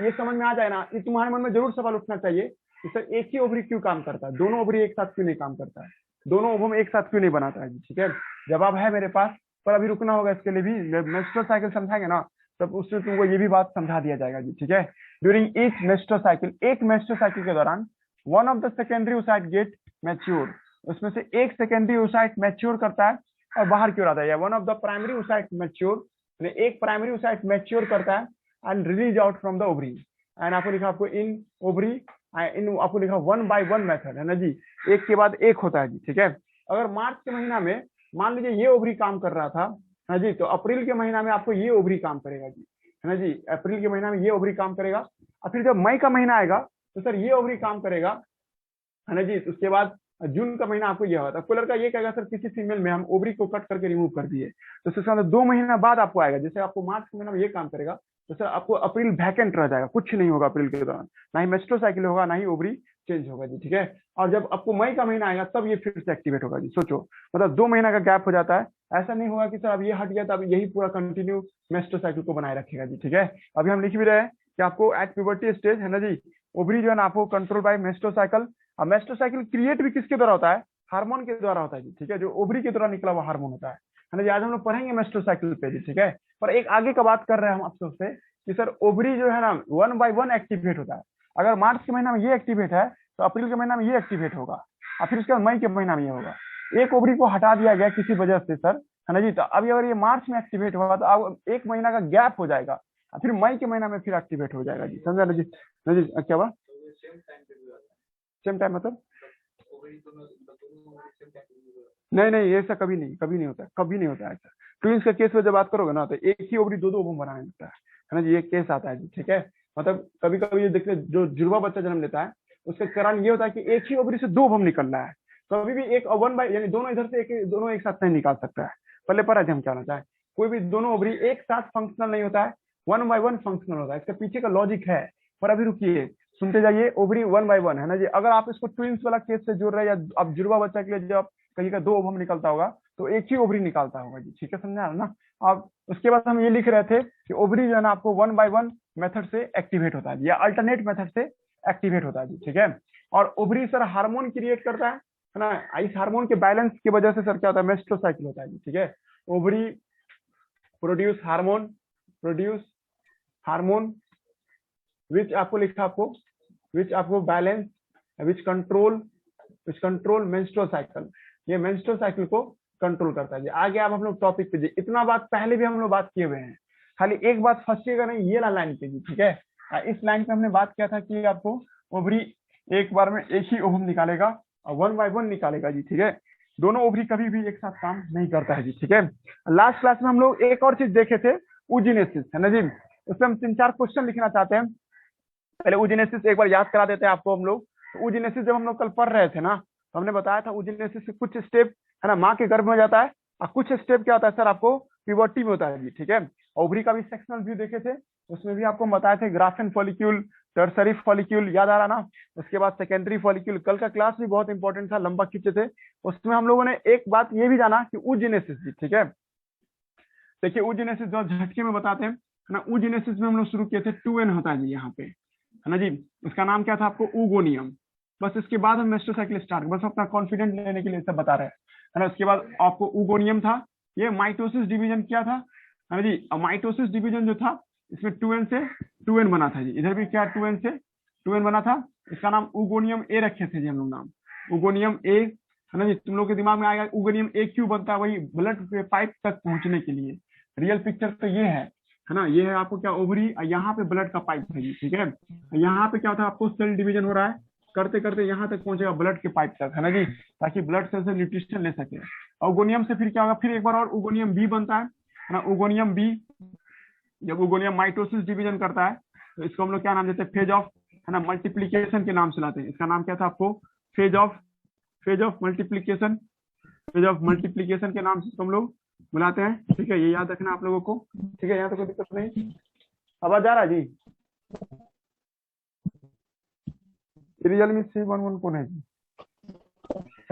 ये समझ में आ जाए ना, ये तुम्हारे मन में जरूर सवाल उठना चाहिए कि सर एक ही ओवरी क्यों काम करता है, दोनों ओवरी एक साथ क्यों नहीं काम करता है, दोनों ओवम एक साथ क्यों नहीं बनाता है जी। ठीक है, जवाब है मेरे पास, पर अभी रुकना होगा इसके लिए भी, मेंस्ट्रुअल साइकिल समझाएंगे ना तब उससे तुमको ये भी बात समझा दिया जाएगा जी। ठीक है, ड्यूरिंग ईच मेंस्ट्रुअल साइकिल, एक मेंस्ट्रुअल साइकिल के दौरान one of the secondary oocyte get mature, उसमें से एक सेकेंडरी oocyte मैच्योर करता है और बाहर क्यों आता है, या one of the primary oocyte mature, एक प्राइमरी oocyte मैच्योर करता है and release out from the ovary, and आपको लिखा आपको इन ओवरी इन आपको लिखा 1 by 1 मेथड है ना जी, एक के बाद एक होता है जी। ठीक है, अगर मार्च के महीना में मान लीजिए ये ओवरी काम कर रहा था है जी, तो अप्रैल के महीना में आपको ये ओवरी काम करेगा जी, है ना जी, अप्रैल के महीना में ये ओवरी काम करेगा, और फिर जब मई का महीना आएगा तो सर ये ओवरी काम करेगा है ना जी, उसके बाद जून का महीना आपको यह होता है। कोई लड़का ये कहेगा सर किसी फीमेल में हम ओवरी को कट करके रिमूव कर दिए, तो उसके बाद 2 महीना बाद आपको आएगा, जैसे आपको मार्च के महीना में ये काम करेगा तो सर आपको अप्रैल वैकेंट रह जाएगा, कुछ नहीं होगा अप्रैल के दौरान, ना ही मेंस्ट्रुअल साइकिल होगा ना ही ओवरी चेंज होगा जी। ठीक है, और जब आपको मई का महीना आएगा तब ये फिर से एक्टिवेट होगा जी। सोचो, मतलब 2 महीना का गैप हो जाता है, ऐसा नहीं होगा कि सर अब ये हट गया तो अब यही पूरा कंटिन्यू मेंस्ट्रुअल साइकिल को बनाए रखेगा जी। ठीक है, अभी हम लिख भी रहे हैं कि आपको एट प्यूबर्टी स्टेज है ना जी, ओवरी जो है ना आपको कंट्रोल बाय मेंस्ट्रुअल साइकिल, और मेंस्ट्रुअल साइकिल क्रिएट भी किसके द्वारा होता है, हार्मोन के द्वारा होता है जी। ठीक है, जो ओवरी के द्वारा निकला हुआ हार्मोन होता है ना जी। आज हम लोग पढ़ेंगे मेंस्ट्रुअल साइकिल पे जी। ठीक है, पर एक आगे का बात कर रहे हैं हम आपसे उससे कि सर ओवरी जो है ना 1 by 1 एक्टिवेट होता है, अगर मार्च के महीना में ये एक्टिवेट है तो अप्रैल के महीना में ये एक्टिवेट होगा, और फिर उसके बाद मई के महीना में ये होगा। एक ओवरी को हटा दिया गया किसी वजह से सर है ना जी, तो अभी अगर ये मार्च में एक्टिवेट हुआ तो अब 1 महीना का गैप हो जाएगा, फिर मई के महीना में फिर एक्टिवेट हो जाएगा जी। समझा ना जी? क्या हुआ सेम टाइम मतलब नहीं ऐसा कभी नहीं होता है, कभी नहीं होता है ऐसा। ट्विंस का केस में जब बात करोगे ना तो एक ही ओवरी 2 ओवम बनाने लगता है ना जी, ये केस आता है जी। ठीक है, मतलब कभी कभी ये देखते जो जुड़वा बच्चा जन्म लेता है उसका कारण ये होता है कि एक ही ओवरी से दो ओवम निकल रहा है। कभी भी एक वन बाई यानी दोनों इधर से दोनों एक साथ नहीं निकाल सकता है। पहले पर हम क्या होता है, कोई भी दोनों ओवरी एक साथ फंक्शनल नहीं होता है, वन बाय वन फंक्शनल होता है। इसके पीछे का लॉजिक है, पर अभी रुकिए सुनते जाइए। ओवरी वन बाय वन है ना जी। अगर आप इसको ट्विंस वाला केस से जोड़ रहे हैं या आप जुड़वा बच्चा के लिए जब कहीं का दो ओवम निकलता होगा तो एक ही ओवरी निकालता होगा जी। ठीक है, समझा ना आप। उसके बाद हम ये लिख रहे थे कि ओवरी जो है ना आपको वन बाय वन मेथड से एक्टिवेट होता है या अल्टरनेट मेथड से एक्टिवेट होता है जी। ठीक है, और ओवरी सर हार्मोन क्रिएट करता है ना। इस हार्मोन के बैलेंस की वजह से सर क्या होता है, मेस्ट्रो साइकिल होता है जी। ठीक है, ओवरी प्रोड्यूस हार्मोन विच आपको लिखा विच आपको balance which control menstrual cycle. ये मेंस्ट्रुअल साइकिल को कंट्रोल करता है जी। आगे आप हम लोग टॉपिक पे जी, इतना बात पहले भी हम लोग बात किए हुए हैं, खाली एक बात फंसिएगा नहीं, ये लाइन पे जी। ठीक है, इस लाइन पे हमने बात किया था कि आपको ओवरी एक बार में एक ही ओवम निकालेगा और वन बाय वन निकालेगा जी। ठीक है, दोनों ओवरी कभी भी एक साथ काम नहीं करता है जी। ठीक है, लास्ट क्लास में हम लोग एक और चीज देखे थे, ऊजिनेसिस है ना जी। उसमें हम 3-4 क्वेश्चन लिखना चाहते हैं। पहले ऊजिनेसिस एक बार याद करा देते हैं आपको हम लोग। तो ऊजिनेसिस जब हम लोग कल पढ़ रहे थे ना, तो हमने बताया था ऊजिनेसिस से कुछ स्टेप है ना माँ के गर्भ में जाता है, और कुछ स्टेप क्या होता है सर आपको प्यूबर्टी में होता है जी। ठीक है, ओवरी का भी सेक्शनल व्यू देखे थे, उसमें भी आपको बताए थे ग्राफेन फॉलिक्यूल, टर्सरी फॉलिक्यूल, याद आ रहा ना। उसके बाद सेकेंडरी फॉलिक्यूल, कल का क्लास भी बहुत इंपॉर्टेंट था, लंबा खींचे थे। उसमें हम लोगों ने एक बात ये भी जाना कि ऊजिनेसिस जी। ठीक है, देखिए ऊजिनेसिस जो झटके में बताते हैं ना, ऊजिनेसिस में हम लोग शुरू किए थे 2n होता है जी यहाँ पे है ना जी। इसका नाम क्या था आपको, ऊगोनियम। बस इसके बाद हम मेस्टोसाइकिल स्टार्ट, बस अपना कॉन्फिडेंट लेने के लिए सब बता रहे हैं है ना। उसके बाद आपको ऊगोनियम था, ये माइटोसिस डिवीजन क्या था है ना जी। माइटोसिस डिवीजन जो था इसमें 2n से 2n बना था जी। इधर भी क्या 2n से 2n बना था। इसका नाम ऊगोनियम ए रखे थे जी हम लोग नाम, ऊगोनियम ए है ना जी। तुम लोग के दिमाग में आएगा ऊगोनियम ए क्यों बनता है, वही ब्लड पाइप तक पहुंचने के लिए। रियल पिक्चर तो ये है ना। ये है आपको क्या ओवरी, यहाँ पे ब्लड का पाइप है जी। ठीक है, यहाँ पे क्या होता है आपको सेल डिवीजन हो रहा है, करते करते यहाँ तक पहुंचेगा ब्लड के पाइप तक है ना जी, ताकि ब्लड सेल से न्यूट्रिशन ले सके। ओगोनियम से फिर क्या होगा, फिर एक बार और ओगोनियम बी बनता है ना। ओगोनियम बी जब ओगोनियम माइटोसिस डिवीजन करता है तो इसको हम लोग क्या नाम देते हैं, फेज ऑफ है ना मल्टीप्लीकेशन के नाम से लाते हैं। इसका नाम क्या था आपको, phase of multiplication, phase of multiplication के नाम से हम लोग बुलाते हैं। ठीक है, ये याद रखना आप लोगों को। ठीक है, यहाँ तो कोई दिक्कत नहीं। आवाज आ रहा है जी। रियलमी C11 कौन है जी,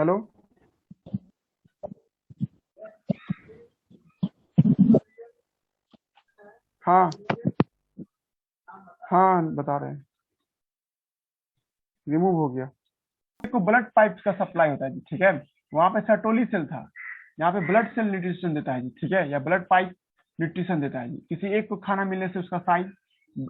हेलो। हाँ हाँ बता रहे हैं, रिमूव हो गया। को ब्लड पाइप का सप्लाई होता है जी। ठीक है, वहां पे सर्टोली सेल था, यहाँ पे ब्लड सेल न्यूट्रिशन देता है जी। ठीक है, या ब्लड पाइप न्यूट्रिशन देता है जी। किसी एक को खाना मिलने से उसका साइज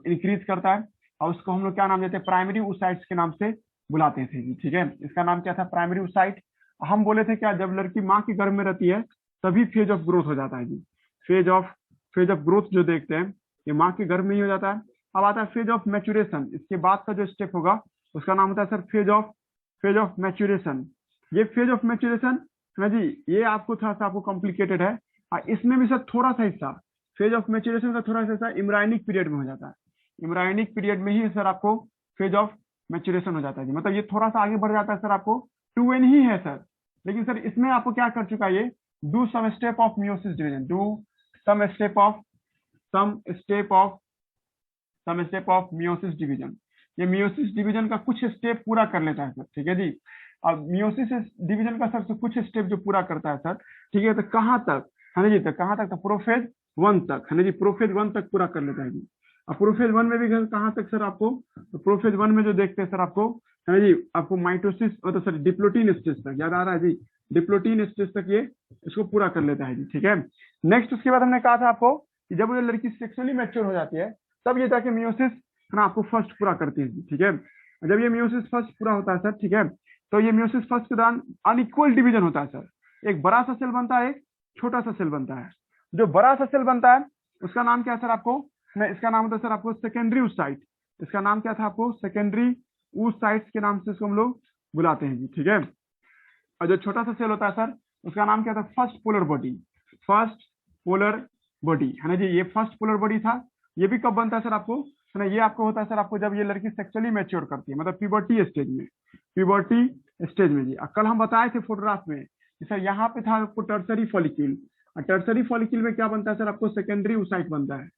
इंक्रीज करता है, और उसको हम लोग क्या नाम देते हैं, प्राइमरी ऊसाइट्स के नाम से बुलाते थे जी। ठीक है, इसका नाम क्या था, प्राइमरी ऊसाइट। हम बोले थे क्या, जब लड़की माँ के गर्भ में रहती है तभी फेज ऑफ ग्रोथ हो जाता है जी। फेज ऑफ ग्रोथ जो देखते हैं ये माँ के गर्भ में ही हो जाता है। अब आता है फेज ऑफ मैच्योरेशन, इसके बाद का जो स्टेप होगा उसका नाम होता है सर फेज ऑफ मैच्योरेशन। ये फेज ऑफ मैच्योरेशन है जी, ये आपको थोड़ा सा आपको कॉम्प्लिकेटेड है, और इसमें भी सर थोड़ा सा हिस्सा फेज ऑफ मैच्योरेशन का थोड़ा सा हिस्सा इम्ब्रायनिक पीरियड में हो जाता है। इम्ब्रायनिक पीरियड में ही सर आपको फेज ऑफ मैच्योरेशन हो जाता है जी। मतलब ये थोड़ा सा आगे बढ़ जाता है सर, आपको 2n ही है सर, लेकिन सर इसमें आपको क्या कर चुका है, ये do some step of meiosis division, do some step of meiosis division. ये मियोसिस डिवीजन का कुछ स्टेप पूरा कर लेता है सर। ठीक है जी, अब मियोसिस डिवीजन का सर कुछ स्टेप जो पूरा करता है सर। ठीक है, तो कहाँ तक है ना जी, तो कहाँ तक, तो प्रोफेज 1 तक है ना जी, प्रोफेज 1 तक पूरा कर लेता है जी। अब प्रोफेज 1 में भी कहाँ तक सर आपको, तो प्रोफेज 1 में जो देखते हैं सर आपको है ना जी, आपको माइटोसिस मतलब सर डिप्लोटीन स्टेज तक, याद आ रहा है जी, डिप्लोटीन स्टेज तक ये इसको पूरा कर लेता है जी। ठीक है, नेक्स्ट उसके बाद हमने कहा था आपको कि जब ये लड़की सेक्सुअली मैच्योर हो जाती है तब ये जाके मियोसिस है ना आपको फर्स्ट पूरा करती है। ठीक है, जब ये मियोसिस फर्स्ट पूरा होता है सर, ठीक है, तो ये मियोसिस फर्स्ट के दौरान अनइक्वल डिवीजन होता है सर। एक बड़ा सा सेल बनता है, एक छोटा सा सेल बनता है। जो बड़ा सा सेल बनता है उसका नाम क्या है सर आपको, इसका नाम होता है सर आपको सेकेंडरी ऊसाइट। इसका नाम क्या था आपको, सेकेंडरी ऊसाइट्स के नाम से इसको हम लोग बुलाते हैं जी। ठीक है, और जो छोटा सा सेल होता है सर उसका नाम क्या था, फर्स्ट पोलर बॉडी है ना जी। ये फर्स्ट पोलर बॉडी था, ये भी कब बनता है सर आपको है ना। ये आपको होता है सर आपको जब ये लड़की सेक्सुअली मैच्योर करती है, मतलब प्यूबर्टी स्टेज में, प्यूबर्टी स्टेज में जी। कल हम बताए थे फोटोग्राफ में कि सर यहाँ पे था आपको टर्सरी फॉलिक्यूल, और टर्सरी फॉलिक्यूल में क्या बनता है सर आपको सेकेंडरी oocyte बनता है,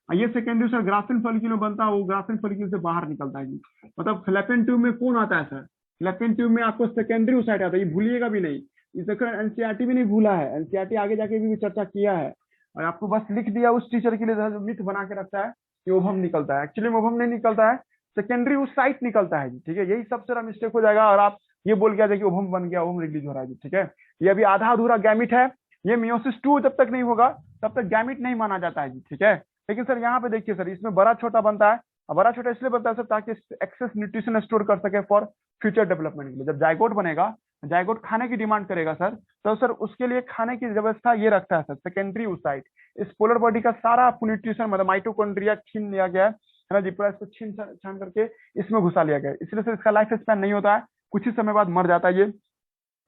और ये सेकेंडरी सर ग्राफिन फॉलिक्यूल में बनता है, वो ग्राफिन फॉलिक्यूल से बाहर निकलता है जी। मतलब फ्लैपियन ट्यूब में कौन आता है सर, फ्लैपियन ट्यूब में आपको सेकेंडरी oocyte आता है, ये भूलिएगा भी नहीं। इस एनसीईआरटी भी नहीं भूला है, एनसीईआरटी आगे जाके भी चर्चा किया है, और आपको बस लिख दिया उस टीचर के लिए जो मिथ बना के रखता है कि ओवम निकलता है, एक्चुअली में ओवम नहीं निकलता है, सेकेंडरी oocyte निकलता है जी। ठीक है, यही सबसे बड़ा मिस्टेक हो जाएगा, और आप ये बोल के आ जाए कि ओवम बन गया, ओवम रिलीज हो रहा है जी। ठीक है, ये अभी आधा अधूरा गैमिट है, ये मियोसिस 2 जब तक नहीं होगा तब तक गैमिट नहीं माना जाता है जी। ठीक है, लेकिन सर यहाँ पे देखिए सर, इसमें बड़ा छोटा बनता है, और बड़ा छोटा इसलिए बनता है सर ताकि एक्सेस न्यूट्रिशन स्टोर कर सके फॉर फ्यूचर डेवलपमेंट के लिए। जब जायगोट बनेगा, जायगोट खाने की डिमांड करेगा सर, तो सर उसके लिए खाने की व्यवस्था ये रखता है सर सेकेंडरी oocyte। इस पोलर बॉडी का सारा आपको न्यूट्रिशन मतलब माइटोकॉन्ड्रिया छीन लिया गया है ना जी, पूरा इसको छीन छान करके इसमें घुसा लिया गया है, इसलिए सर इसका लाइफ स्पैन नहीं होता है, कुछ ही समय बाद मर जाता है ये,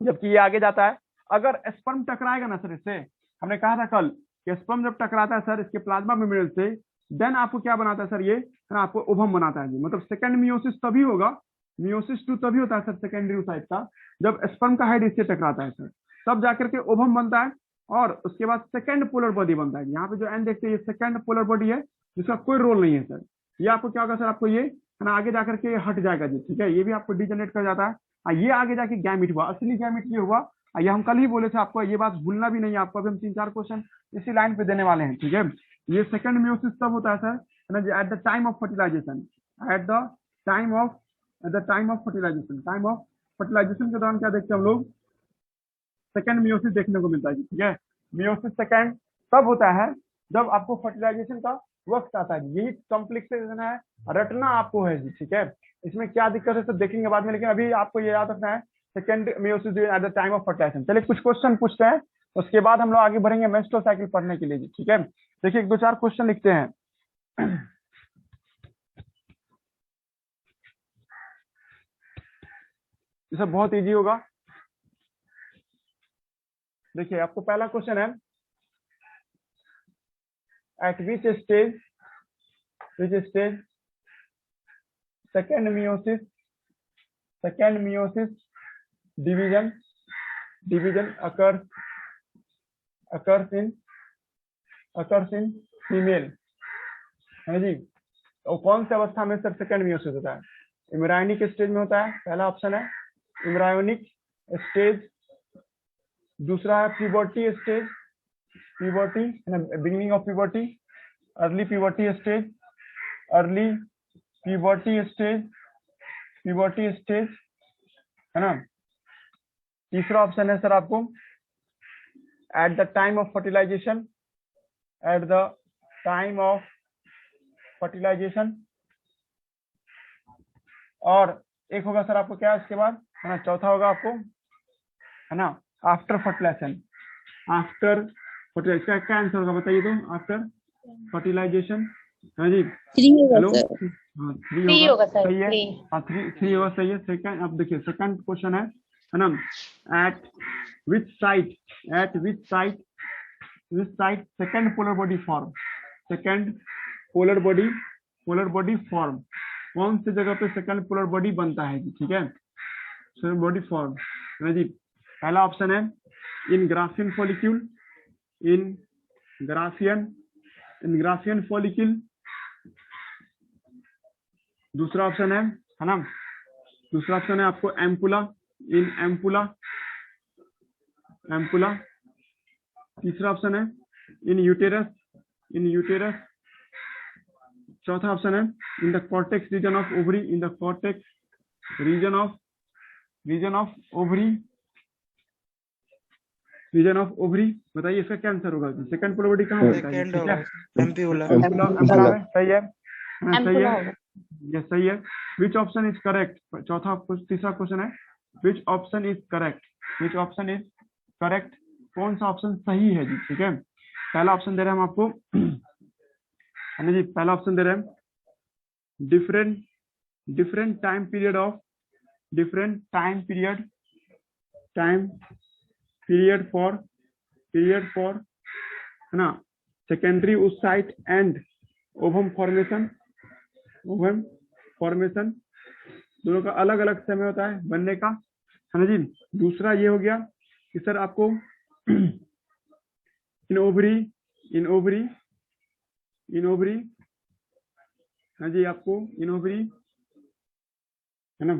जबकि ये आगे जाता है। अगर स्पर्म टकराएगा ना सर इससे, हमने कहा था कल कि स्पर्म जब टकराता है सर इसके प्लाज्मा मेम्ब्रेन से, देन आपको क्या बनाता है सर, ये आपको ओवम बनाता है जी। मतलब सेकंड मियोसिस तभी होगा, मियोसिस 2 तभी होता है सर सेकेंडरी oocyte का, जब स्पर्म का हेड इससे टकराता है सर, तब जाकर के ओवम बनता है, और उसके बाद सेकंड पोलर बॉडी बनता है। यहाँ पे जो एंड देखते हैं ये सेकंड पोलर बॉडी है, जिसका कोई रोल नहीं है सर। ये आपको क्या होगा सर, आपको ये है ना आगे जाकर के हट जाएगा जी। ठीक है, ये भी आपको डिजनरेट कर जाता है, और ये आगे जाके गैमिट हुआ, असली गैमिट ये हुआ, और ये हम कल ही बोले थे आपको, ये बात भूलना भी नहीं है आपको, अभी हम 3-4 क्वेश्चन इसी लाइन पे देने वाले हैं। ठीक है, ये सेकंड मियोसिस तब होता है सर, है ना, at the time of fertilization, at the time of at the time of fertilization, time of fertilization के दौरान क्या देखते हैं हम लोग, सेकंड मियोसिस देखने को मिलता है। ठीक है, मियोसिस सेकंड तब होता है जब आपको फर्टिलाइजेशन का वक्त आता है, यही कॉम्प्लिकेशन है, रटना आपको है जी। ठीक है, इसमें क्या दिक्कत है सब देखेंगे बाद में, लेकिन अभी आपको ये याद रखना है second meiosis at the time of fertilization. चलिए कुछ क्वेश्चन पूछते हैं, उसके बाद हम लोग आगे बढ़ेंगे मेंस्ट्रुअल साइकिल पढ़ने के लिए जी। ठीक है, देखिए 2-4 क्वेश्चन लिखते हैं। ये सब बहुत इजी होगा। देखिए आपको पहला क्वेश्चन है, eight which stage second meiosis division occurs in female, है जी। और कौन सी अवस्था में सर सेकंड मियोसिस होता है, एम्ब्रायोनिक स्टेज में होता है, पहला ऑप्शन है एम्ब्रायोनिक स्टेज, दूसरा है प्यूबर्टी स्टेज, प्यूबर्टी है ना, beginning of puberty, early puberty stage, early puberty stage है ना। तीसरा ऑप्शन है सर आपको at the time of fertilization, at the time of fertilization, और एक होगा सर आपको क्या इसके बाद, है ना, चौथा होगा आपको, है ना, आफ्टर फर्टिलाइजेशन, आफ्टर फर्टिलाइजेशन। इसका क्या आंसर होगा बताइए तो, आफ्टर फर्टिलाइजेशन, है जी। हेलो, हाँ 3 होगा सही है, हाँ 3 होगा सही है। सेकंड, अब देखिए सेकंड क्वेश्चन है ना, एट विच site second polar body form, second polar body form, कौन सी जगह पे सेकंड पोलर बॉडी बनता है जी। ठीक है, सेकंड बॉडी फॉर्म है जी। पहला ऑप्शन है in graafian follicle, in graafian follicle, दूसरा ऑप्शन है ना, दूसरा ऑप्शन है आपको एम्पुला, इन एम्पुला, तीसरा ऑप्शन है इन यूटेरस, चौथा ऑप्शन है in the cortex region of ovary, in the cortex region of ovary. बताइए इसका क्या आंसर होगा, सेकंड पोलर बॉडी कहाँ बनता है? ठीक है, एम्पुला में सही है, सही है, ये सही है। विच ऑप्शन इज करेक्ट, तीसरा क्वेश्चन है विच ऑप्शन इज करेक्ट, कौन सा ऑप्शन सही है जी। ठीक है, पहला ऑप्शन दे रहे हैं हम आपको, है जी, पहला ऑप्शन दे रहे हैं डिफरेंट टाइम पीरियड फॉर है ना secondary oocyte and ovum formation, ovum formation, दोनों का अलग अलग समय होता है बनने का, है ना जी। दूसरा ये हो गया कि सर आपको इन ओवरी हाँ जी, आपको इन ओवरी, है ना,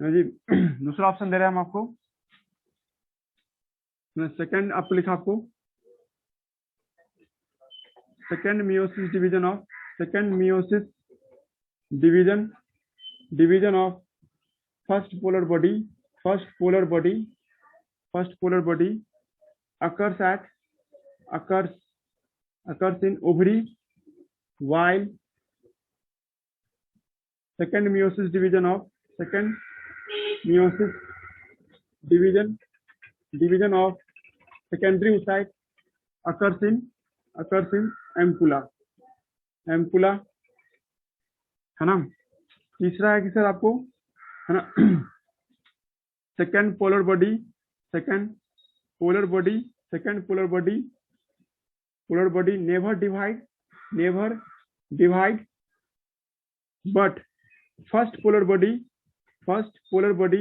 हाँ जी। दूसरा ऑप्शन दे रहे हैं हम आपको, सेकंड आपको लिखा, आपको second meiosis division of first polar body occurs in ovary, while second meiosis division of secondary oocyte occurs in ampulla, है ना। तीसरा है कि सर आपको, है ना, second polar body never divide but first polar body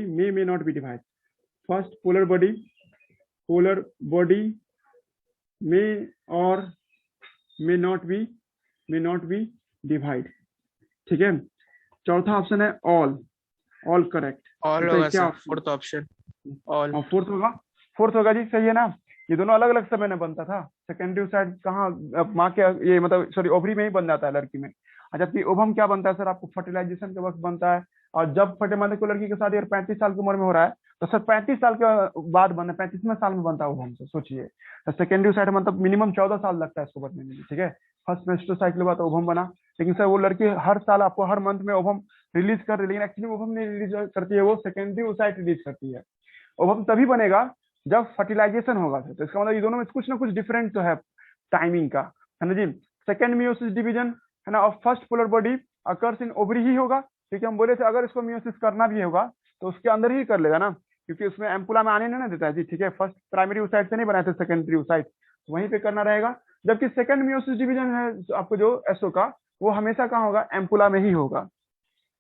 may not be divided. First polar body may or may not be divide. ठीक है। चौथा ऑप्शन है ऑल करेक्ट। ऑल होगा sir, fourth option all. Fourth होगा जी, सही है ना। ये दोनों अलग अलग समय में बनता था। सेकेंडरी साइड कहाँ, माँ के ये मतलब सॉरी ओवरी में ही बन जाता है लड़की में। जबकि ओवम क्या बनता है सर, आपको फर्टिलाइजेशन के वक्त बनता है। और जब मतलब को लड़की के साथ यार 35 साल की उम्र में हो रहा है, तो सर 35 साल के बाद बनना, 35वें साल में बनता है ओवम। से सोचिए, तो सेकेंडरी साइड मतलब मिनिमम 14 साल लगता है इसको बनने में। ठीक है, फर्स्ट मेस्टोसाइकिल हुआ तो ओवम बना। लेकिन सर वो लड़की हर साल आपको हर मंथ में ओवम रिलीज कर रही है, लेकिन एक्चुअली ओवम नहीं रिलीज करती है, वो सेकेंडरी ओसाइट रिलीज करती है। ओवम तभी बनेगा जब फर्टिलाइजेशन होगा। तो इसका मतलब ये दोनों में कुछ ना कुछ डिफरेंट तो है टाइमिंग का, है ना जी। सेकेंड मियोसिस डिवीजन, है ना, of first polar body occurs in ovary ही होगा, क्योंकि हम बोले थे अगर इसको मियोसिस करना भी होगा तो उसके अंदर ही कर लेगा ना, क्योंकि उसमें एम्पुला में आने नहीं देता है जी। ठीक है, फर्स्ट प्राइमरी ओसाइट से नहीं बनाए थे सेकेंडरी ओसाइट, वहीं पे करना रहेगा। जबकि सेकंड मियोसिस डिवीजन है आपको जो एसओ का, वो हमेशा कहाँ होगा, एम्पुला में ही होगा,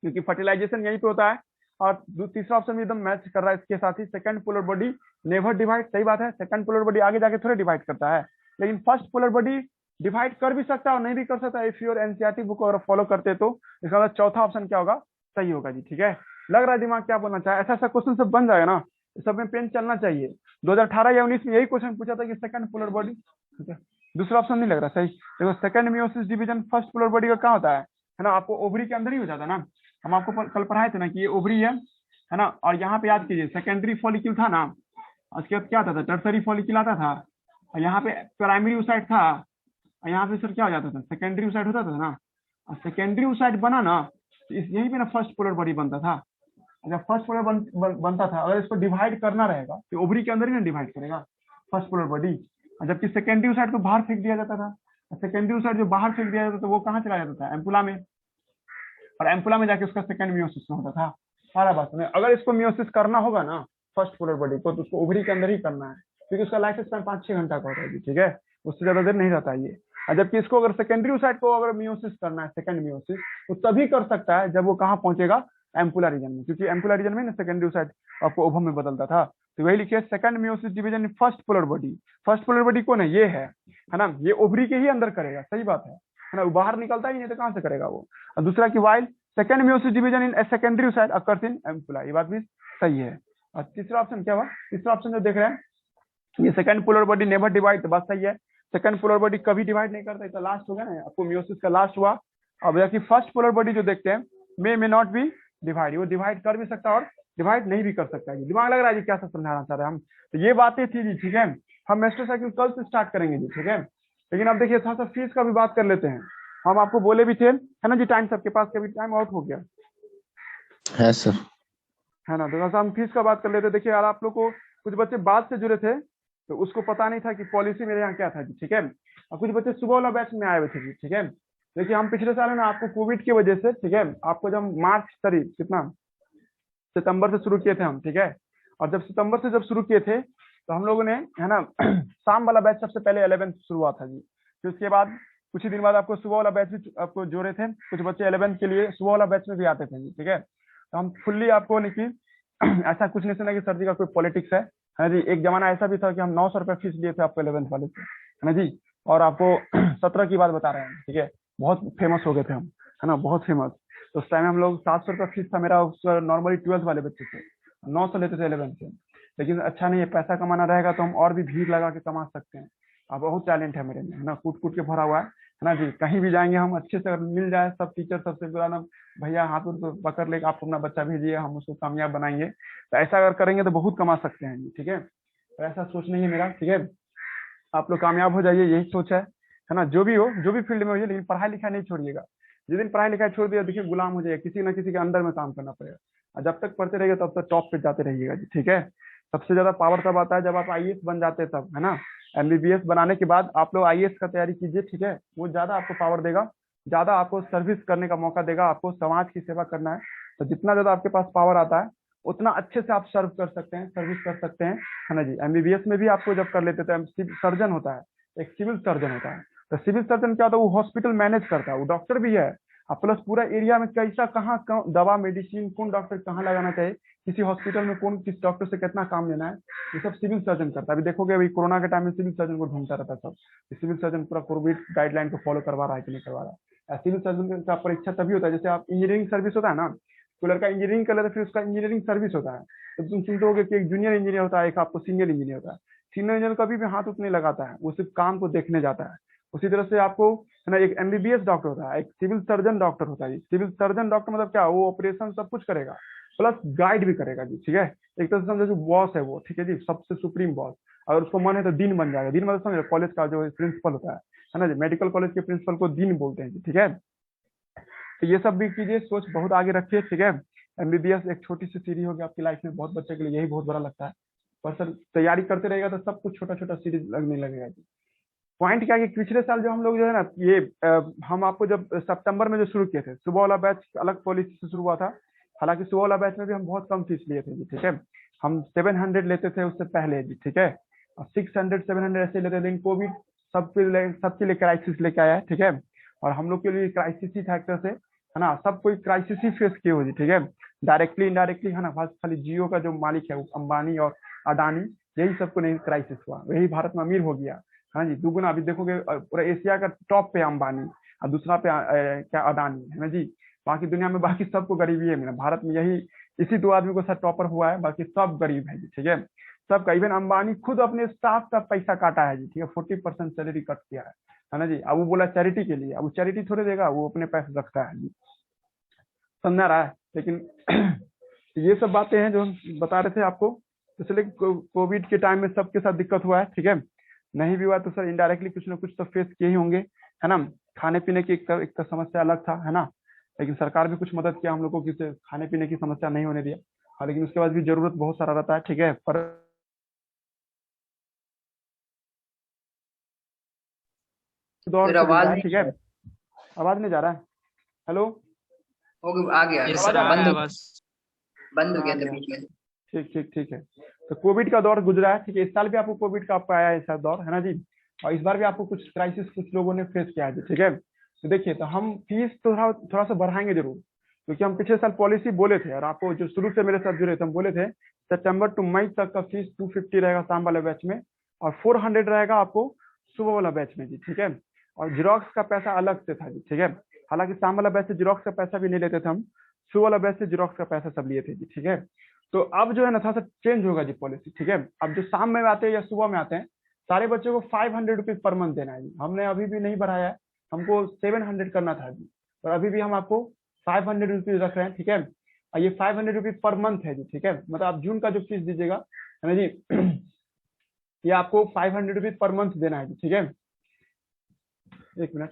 क्योंकि फर्टिलाइजेशन यहीं पे होता है। और तीसरा ऑप्शन भी एकदम मैच कर रहा है इसके साथ ही, second polar body never divide. सही बात है, सेकंड पोलर बॉडी आगे जाके थोड़े डिवाइड करता है, लेकिन फर्स्ट पोलर बॉडी डिवाइड कर भी सकता है और नहीं भी कर सकता है। इफ यूर एनसीईआरटी बुक अगर फॉलो करते तो इसका मतलब चौथा ऑप्शन क्या होगा, सही होगा जी। ठीक है, लग रहा है दिमाग क्या बोलना चाहे, ऐसा क्वेश्चन सब बन जाएगा ना, सब में पेन चलना चाहिए। 2018 या 19 में यही क्वेश्चन पूछा था कि सेकंड पोलर बॉडी। ठीक है, दूसरा ऑप्शन नहीं लग रहा सही। देखो second meiosis division first polar body का क्या होता है ना, आपको ओवरी के अंदर ही हो जाता है ना। हम आपको कल पढ़ाए थे ना कि ये ओवरी है ना, और यहाँ पे याद कीजिए सेकेंडरी फॉलिक्यूल था ना, उसके बाद क्या आता था, टर्सरी फॉलिक्यूल आता था, और यहाँ पे प्राइमरी ओसाइट था, और यहाँ पे सर क्या हो जाता था, सेकेंडरी ओसाइट होता था ना। और सेकेंडरी ओसाइट बना ना, यहीं पे ना फर्स्ट पोलर बॉडी बनता था। जब फर्स्ट पोलर बनता था, अगर इसको डिवाइड करना रहेगा तो ओवरी के अंदर ही ना डिवाइड करेगा फर्स्ट पोलर बॉडी, जबकि सेकेंडरी ओसाइट को बाहर फेंक दिया जाता था। सेकेंडरी ओसाइट जो बाहर फेंक दिया जाता था वो कहाँ चला जाता था, एम्पुला में, और एम्पुला में जाके उसका सेकंड मियोसिस होता था। सारा बात में अगर इसको मियोसिस करना होगा ना फर्स्ट पोलर बॉडी को, तो उसको ओवरी के अंदर ही करना है, क्योंकि उसका लाइफ स्पैन 5-6 घंटा का होता है। ठीक है, उससे ज्यादा देर नहीं रहता ये। जबकि इसको अगर सेकेंडरी ओसाइट को अगर मियोसिस करना है, सेकंड मियोसिस, तो तभी कर सकता है जब वो कहाँ पहुंचेगा, एम्पुला रीजन में, क्योंकि एम्पुला रीजन में ना सेकेंडरी ओसाइट आपको ओवम में बदलता था। तो वही लिखिए, second meiosis division in first polar body. First polar body कौन है, ये है ना, ये ओवरी के ही अंदर करेगा। सही बात है ना, वो बाहर निकलता ही नहीं तो कहां से करेगा वो। और दूसरा कि while second meiosis division in secondary oocyte occurs in ampulla, ये बात भी सही है। और तीसरा ऑप्शन क्या हुआ, तीसरा ऑप्शन जो देख रहे हैं ये second polar body never divide, तो बात सही है। सेकंड पोलर बॉडी कभी डिवाइड नहीं करता, तो लास्ट हो गया ना आपको, मियोसिस का लास्ट हुआ। अब जबकि फर्स्ट पोलर बॉडी जो देखते हैं मे नॉट बी डिवाइड, वो डिवाइड कर भी सकता है और डिवाइड नहीं भी कर सकता है। दिमाग लग रहा है जी क्या सब समझाना चाह रहे हैं हम, तो ये बातें थी जी। ठीक है, हम मेस्टोसाइकिल कल से स्टार्ट करेंगे जी। ठीक है, लेकिन अब देखिए थोड़ा सा फीस का भी बात कर लेते हैं। हम आपको बोले भी थे, है ना जी, टाइम सबके पास, कभी टाइम आउट हो गया है सर, है ना। तो हम फीस का बात कर लेते। देखिए यार, आप लोग को कुछ बच्चे बाद से जुड़े थे तो उसको पता नहीं था कि पॉलिसी मेरे यहाँ क्या था जी। ठीक है, और कुछ बच्चे सुबह वाला बैच में आए हुए थे जी। ठीक है, देखिए हम पिछले साल है ना आपको कोविड की वजह से, ठीक है, आपको जब मार्च सॉरी कितना सितंबर से शुरू किए थे हम। ठीक है, और जब सितंबर से जब शुरू किए थे तो हम लोगों ने, है ना, शाम वाला बैच सबसे पहले 11 शुरू हुआ था जी। फिर उसके बाद कुछ ही दिन बाद आपको सुबह वाला बैच भी आपको जोड़े थे, कुछ बच्चे 11th के लिए सुबह वाला बैच में भी आते थे जी, ठीक है। तो हम फुल्ली आपको नहीं कि ऐसा कुछ नहीं सुना कि सर जी का कोई पॉलिटिक्स है ना जी। एक जमाना ऐसा भी था कि हम 900 रुपये फीस लिए थे आपको 11th वाले से, है ना जी। और आपको 17 की बात बता रहे हैं, ठीक है, बहुत फेमस हो गए थे हम, है ना, बहुत फेमस। तो उस टाइम हम लोग 700 रुपये फीस था मेरा, उस नॉर्मली 12th वाले बच्चे से 900 लेते थे 11th से। लेकिन अच्छा नहीं है, पैसा कमाना रहेगा तो हम और भी भीड़ लगा के कमा सकते हैं। अब बहुत टैलेंट है मेरे में, है ना, कूट कूट के भरा हुआ है ना जी। कहीं भी जाएंगे हम अच्छे से, अगर मिल जाए सब टीचर सबसे बुलाना, भैया हाथ उठ पकड़ लेके आप अपना बच्चा भेजिए, हम उसको कामयाब बनाएंगे। तो ऐसा अगर करेंगे तो बहुत कमा सकते हैं जी, ठीक है। तो ऐसा सोच नहीं है मेरा, ठीक है। आप लोग कामयाब हो जाइए, यही सोच है ना। जो भी हो, जो भी फील्ड में होइए, लेकिन पढ़ाई लिखाई नहीं छोड़िएगा। जिस दिन पढ़ाई लिखाई छोड़ दिया, देखिए गुलाम हो जाएगा, किसी ना किसी के अंडर में काम करना पड़ेगा। और जब तक पढ़ते रहिएगा तब तक टॉप पे जाते रहिएगा जी, ठीक है। सबसे ज्यादा पावर तब आता है जब आप आईएएस बन जाते हैं तब, है ना। एमबीबीएस बनाने के बाद आप लोग आईएएस का तैयारी कीजिए, ठीक है। वो ज्यादा आपको पावर देगा, ज्यादा आपको सर्विस करने का मौका देगा, आपको समाज की सेवा करना है। तो जितना ज्यादा आपके पास पावर आता है उतना अच्छे से आप सर्व कर सकते हैं, सर्विस कर सकते हैं, है ना जी। एमबीबीएस में भी आपको जब कर लेते तो सर्जन होता है, एक सिविल सर्जन होता है। तो सिविल सर्जन क्या होता है, वो हॉस्पिटल मैनेज करता है, वो डॉक्टर भी है। और प्लस पूरा एरिया में कैसा कहाँ दवा मेडिसिन कौन डॉक्टर कहाँ लगाना चाहिए, किसी हॉस्पिटल में कौन किस डॉक्टर से कितना काम लेना है, ये सब सिविल सर्जन करता है। अभी देखोगे अभी कोरोना के टाइम में सिविल सर्जन को ढूंढता रहता है सब, सिविल सर्जन पूरा कोविड गाइडलाइन को फॉलो करवा रहा है कि नहीं करवा रहा है। सिविल सर्जन का परीक्षा तभी होता है, जैसे आप इंजीनियरिंग सर्विस होता है ना, कोई लड़का इंजीनियरिंग कर लेता है फिर उसका इंजीनियरिंग सर्विस होता है। तो तुम सुनते होगे कि एक जूनियर इंजीनियर होता है, एक आपको सीनियर इंजीनियर होता है। सीनियर इंजीनियर कभी भी हाथ उठने लगाता है, वो सिर्फ काम को देखने जाता है। उसी तरह से आपको, है ना, एक एमबीबीएस डॉक्टर होता है, एक सिविल सर्जन डॉक्टर होता है। सिविल सर्जन डॉक्टर मतलब क्या, वो ऑपरेशन सब कुछ करेगा प्लस गाइड भी करेगा जी, ठीक है। एक तरह से समझो जो बॉस है वो, ठीक है जी, सबसे सुप्रीम बॉस। अगर उसको मन है तो डीन बन जाएगा। डीन मतलब समझो कॉलेज का जो प्रिंसिपल होता है ना जी, मेडिकल कॉलेज के प्रिंसिपल को डीन बोलते हैं जी, ठीक है। तो ये सब भी कीजिए, सोच बहुत आगे रखिए, ठीक है। एमबीबीएस एक छोटी सी सीढ़ी होगी आपकी लाइफ में, बहुत बच्चे के लिए यही बहुत बड़ा लगता है। पर सर तैयारी करते रहेगा तो सब कुछ छोटा छोटा सीढ़ी लगने लगेगा जी। पॉइंट क्या है कि पिछले साल जो हम लोग जो है ना ये हम आपको जब सितंबर में जो शुरू किए थे, सुबह वाला बैच अलग पॉलिसी से शुरू हुआ था। हालांकि सुबह वाला बैच में भी हम बहुत कम फीस लिए थे जी, ठीक है। हम 700 लेते थे उससे पहले जी, ठीक है। और 600 700 ऐसे लेते थे, लेकिन कोविड सबके लिए क्राइसिस लेके आया है, ठीक है। और हम लोग के लिए क्राइसिस ही था एक तरह से, है ना। सब कोई क्राइसिस ही फेस किए हो जी, ठीक है। डायरेक्टली इनडायरेक्टली, है ना। बस खाली जियो का जो मालिक है वो अंबानी और अडानी, यही सबको नहीं क्राइसिस हुआ, यही भारत में अमीर हो गया, हाँ जी, दुगुना। अभी देखोगे पूरा एशिया का टॉप पे अंबानी और दूसरा पे क्या अडानी, है ना जी। बाकी दुनिया में बाकी सबको गरीबी है मेरा, भारत में यही इसी दो आदमी को सर टॉपर हुआ है, बाकी सब गरीब है जी, ठीक है। सबका, इवन अंबानी खुद अपने स्टाफ का पैसा काटा है जी, ठीक है। 40% सैलरी कट किया है ना जी। अब वो बोला चैरिटी के लिए, अब वो चैरिटी थोड़े देगा, वो अपने पैसे रखता है जी, समझा रहा है। लेकिन ये सब बातें हैं जो हम बता रहे थे आपको। इसलिए कोविड के टाइम में सबके साथ दिक्कत हुआ है, ठीक है। नहीं भी हुआ तो सर इनडायरेक्टली कुछ ना कुछ तो फेस किए ही होंगे, है ना। खाने पीने की एक तो समस्या अलग था, है ना। लेकिन सरकार भी कुछ मदद किया हम लोग को, किसी खाने पीने की समस्या नहीं होने दिया। हाँ, लेकिन उसके बाद भी जरूरत बहुत सारा रहता है, ठीक है। पर दौर फिर से आवाज गुजरा है, नहीं ठीक है। आवाज नहीं जा रहा है, हेलो। होगी, आ गया यस आवाज सर, आ आ रहा रहा है, है बस। बंद हो आ गया था गया, बीच में। ठीक ठीक ठीक है। तो कोविड का दौर गुजरा है, ठीक है। इस साल भी आपको कोविड का आपका आया है ऐसा दौर, है ना जी। और इस बार भी आपको कुछ क्राइसिस कुछ लोगों ने फेस किया है जी, ठीक है। तो देखिए, तो हम फीस थोड़ा थोड़ा सा बढ़ाएंगे जरूर, क्योंकि हम पिछले साल पॉलिसी बोले थे, और आपको जो शुरू से मेरे साथ जुड़े थे हम बोले थे सितंबर टू मई तक का फीस 250 रहेगा शाम वाले बैच में, और 400 रहेगा आपको सुबह वाला बैच में जी, ठीक है। और जीरोक्स का पैसा अलग से था जी, ठीक है। हालांकि शाम वाला बैच से जीरोक्स का पैसा भी नहीं लेते थे हम, सुबह वाला बैच से जीरोक्स का पैसा सब लिए थे जी, ठीक है। तो अब जो है ना थोड़ा सा चेंज होगा जी पॉलिसी, ठीक है। अब जो शाम में आते हैं या सुबह में आते हैं, सारे बच्चों को 500 रुपीज पर मंथ देना है जी। हमने अभी भी नहीं बढ़ाया है, हमको 700 करना था जी, और अभी भी हम आपको 500 रुपीज रख रहे हैं, ठीक है। और ये 500 रुपीज पर मंथ है जी, ठीक है। मतलब आप जून का जो फीस दीजिएगा, है ना जी, ये आपको 500 रुपीज पर मंथ देना है जी, ठीक है। एक मिनट।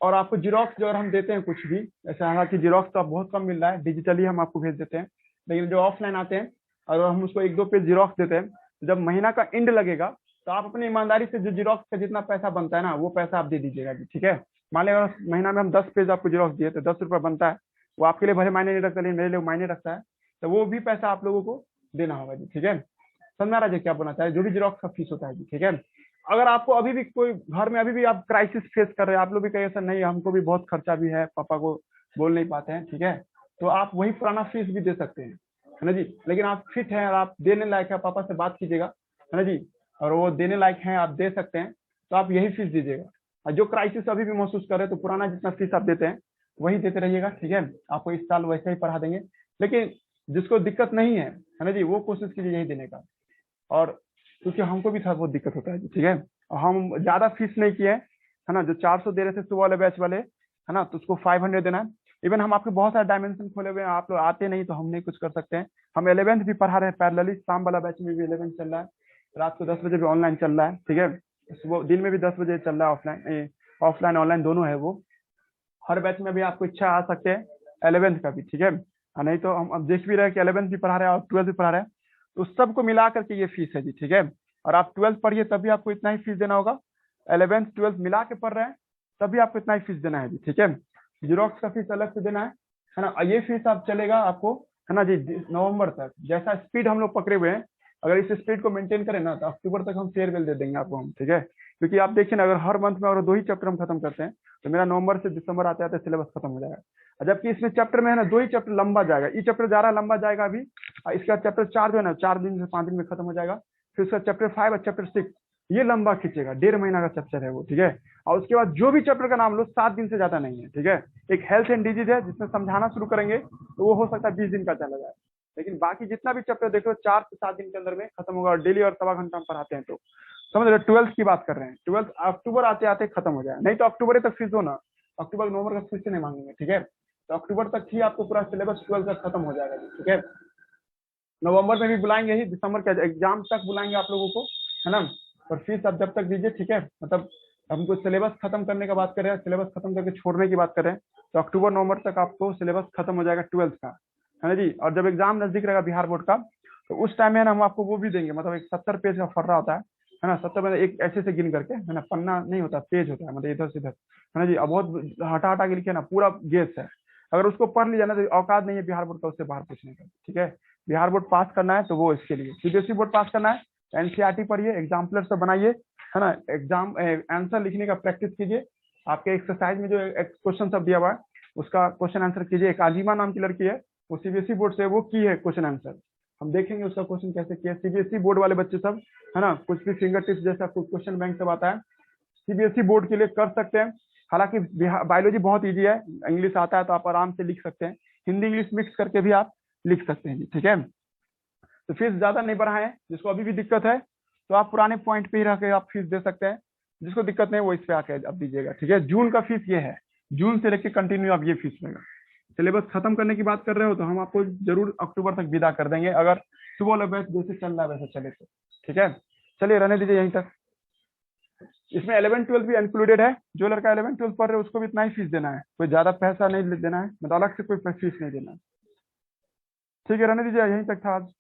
और आपको जीरोक्स जो हम देते हैं कुछ भी, ऐसा हालांकि जीरोक्स तो आप बहुत कम मिल रहा है, डिजिटली हम आपको भेज देते हैं। लेकिन जो ऑफलाइन आते हैं और हम उसको 1-2 पेज जीरोक्स देते हैं, जब महीना का एंड लगेगा तो आप अपनी ईमानदारी से जो जीरोक्स का जितना पैसा बनता है ना, वो पैसा आप दे दीजिएगा जी, ठीक है। मान लेगा महीना में हम 10 पेज आपको जीरोक्स दिए तो 10 रुपये बनता है, वो आपके लिए भले मायने नहीं रखता, लेकिन मेरे लिए मायने रखता है। तो वो भी पैसा आप लोगों को देना होगा जी, ठीक है। समझ में आ रहा है क्या बोलना चाहिए, जो भी जीरोक्स का फीस होता है जी, ठीक है। अगर आपको अभी भी कोई घर में अभी भी आप क्राइसिस फेस कर रहे हैं, आप लोग भी कहे ऐसा नहीं हमको भी बहुत खर्चा भी है, पापा को बोल नहीं पाते हैं, ठीक है, तो आप वही पुराना फीस भी दे सकते हैं, है ना जी। लेकिन आप फिट हैं और आप देने लायक है, पापा से बात कीजिएगा, है ना जी, और वो देने लायक हैं, आप दे सकते हैं, तो आप यही फीस दीजिएगा। और जो क्राइसिस अभी भी महसूस कर रहे हैं तो पुराना जितना फीस आप देते हैं वही देते रहिएगा, ठीक है। आपको इस साल वैसे ही पढ़ा देंगे, लेकिन जिसको दिक्कत नहीं है ना जी, वो कोशिश कीजिए यही देने का। और क्योंकि हमको भी था बहुत दिक्कत होता है जी, ठीक है। और हम ज्यादा फीस नहीं किए, है ना, जो 400 दे रहे थे सुबह वाले बैच वाले, है ना, तो उसको 500 देना है। इवन हम आपके बहुत सारे डायमेंशन खोले हुए हैं, आप लोग आते नहीं तो हम नहीं कुछ कर सकते हैं। हम 11th भी पढ़ा रहे हैं पैरेलली, शाम वाला बैच में भी 11th चल रहा है, रात को 10 बजे भी ऑनलाइन चल रहा है, ठीक है। सुबह दिन में भी 10 बजे चल रहा है, ऑफलाइन ऑनलाइन दोनों है वो। हर बैच में भी आपको इच्छा आ सकते हैं 11th का भी, ठीक है। और नहीं तो हम अब देख भी रहे हैं कि 11th भी पढ़ा रहे हैं और 12th भी पढ़ा रहे हैं, तो सबको मिला करके ये फीस है जी, ठीक है। और आप 12th पढ़िए तभी आपको इतना ही फीस देना होगा, 11th 12th मिला के पढ़ रहे हैं तभी आपको इतना ही फीस देना है जी, ठीक है। जीरोक्स का फीस अलग से देना है ना। ये फीस आप चलेगा आपको, है ना जी, नवंबर तक। जैसा स्पीड हम लोग पकड़े हुए हैं, अगर इस स्पीड को मेंटेन करें ना तो अक्टूबर तक हम फेयरवेल दे देंगे आपको हम, ठीक है। क्योंकि आप देखिए ना, अगर हर मंथ में अगर 2 ही चैप्टर हम खत्म करते हैं तो मेरा नवंबर से दिसंबर आते आते सिलेबस खत्म हो जाएगा। जबकि इसमें चैप्टर में है ना 2 ही चैप्टर लंबा जाएगा, ये चैप्टर जा रहा लंबा जाएगा अभी, और इसका चैप्टर 4 जो है ना 4 दिन से 5 दिन में खत्म हो जाएगा। फिर उसका चैप्टर 5 और चैप्टर 6 ये लंबा खींचेगा, 1.5 महीना का चैप्टर है वो, ठीक है। और उसके बाद जो भी चैप्टर का नाम लो 7 दिन से ज्यादा नहीं है, ठीक है। एक हेल्थ एंड डिजीज है जिसमें समझाना शुरू करेंगे तो वो हो सकता है 20 दिन का चला जाए, लेकिन बाकी जितना भी चैप्टर देख लो 4 से 7 दिन के अंदर में खत्म होगा, और डेली और सवा घंटा हम पढ़ाते हैं। तो समझ रहे, 12th की बात कर रहे हैं, 12th अक्टूबर आते आते खत्म हो जाए, नहीं तो अक्टूबर तक फीस दो ना, अक्टूबर नवंबर का फीस नहीं मांगेंगे, ठीक है। तो अक्टूबर तक ही आपको पूरा सिलेबस 12th तक खत्म हो जाएगा, ठीक है। नवंबर में भी बुलाएंगे ही, दिसंबर के एग्जाम तक बुलाएंगे आप लोगों को, है ना। और फीस आप जब तक दीजिए, ठीक है। मतलब हमको सिलेबस खत्म करने का बात कर रहे हैं, सिलेबस खत्म करके छोड़ने की बात कर रहे हैं, तो अक्टूबर नवंबर तक आपको सिलेबस खत्म हो जाएगा 12th का, है ना जी। और जब एग्जाम नजदीक रहेगा बिहार बोर्ड का, तो उस टाइम में ना हम आपको वो भी देंगे, मतलब एक 70 पेज का फर्रा होता है ना, 70 में एक ऐसे से गिन करके, है ना, पन्ना नहीं होता, पेज होता है, मतलब इधर से इधर, है ना जी। अब बहुत हटा हटा के लिखे ना, पूरा गेस है, अगर उसको पढ़ लिया ना तो औकात नहीं है बिहार बोर्ड का उससे बाहर पूछने का, ठीक है। बिहार बोर्ड पास करना है तो वो इसके लिए, सीबीएसई बोर्ड पास करना है एनसीईआरटी पढ़िए, एग्जाम्पलर से बनाइए, है ना, एग्जाम आंसर लिखने का प्रैक्टिस कीजिए। आपके एक्सरसाइज में जो क्वेश्चन सब दिया हुआ है उसका क्वेश्चन आंसर कीजिए। एक आजिमा नाम की लड़की है, वो सीबीएसई बोर्ड से वो की है क्वेश्चन आंसर, हम देखेंगे उसका क्वेश्चन कैसे किया। सीबीएसई बोर्ड वाले बच्चे सब, है ना, कुछ भी फिंगर टिप्स जैसा कुछ क्वेश्चन बैंक सब आता है, सीबीएसई बोर्ड के लिए कर सकते हैं। हालांकि बायोलॉजी बहुत इजी है, इंग्लिश आता है तो आप आराम से लिख सकते हैं, हिंदी इंग्लिश मिक्स करके भी आप लिख सकते हैं जी, ठीक है। तो फीस ज्यादा नहीं बढ़ाएं, जिसको अभी भी दिक्कत है तो आप पुराने पॉइंट पे ही रह के आप फीस दे सकते हैं, जिसको दिक्कत नहीं वो इस पे आके अब दीजिएगा, ठीक है। जून का फीस ये है, जून से लेके कंटिन्यू आप ये फीस लेगा। सिलेबस खत्म करने की बात कर रहे हो तो हम आपको जरूर अक्टूबर तक विदा कर देंगे, अगर सुबह वाला बैच जैसे चल रहा है वैसे चले तो, ठीक है। चलिए रहने दीजिए यहीं तक। इसमें 11 12 भी इंक्लूडेड है, जो लड़का 11 12 पढ़ रहे हैं उसको भी इतना ही फीस देना है, कोई ज्यादा पैसा नहीं देना है, मतलब अलग से कोई फीस नहीं देना है, ठीक है। रहने दीजिए यहीं तक था आज।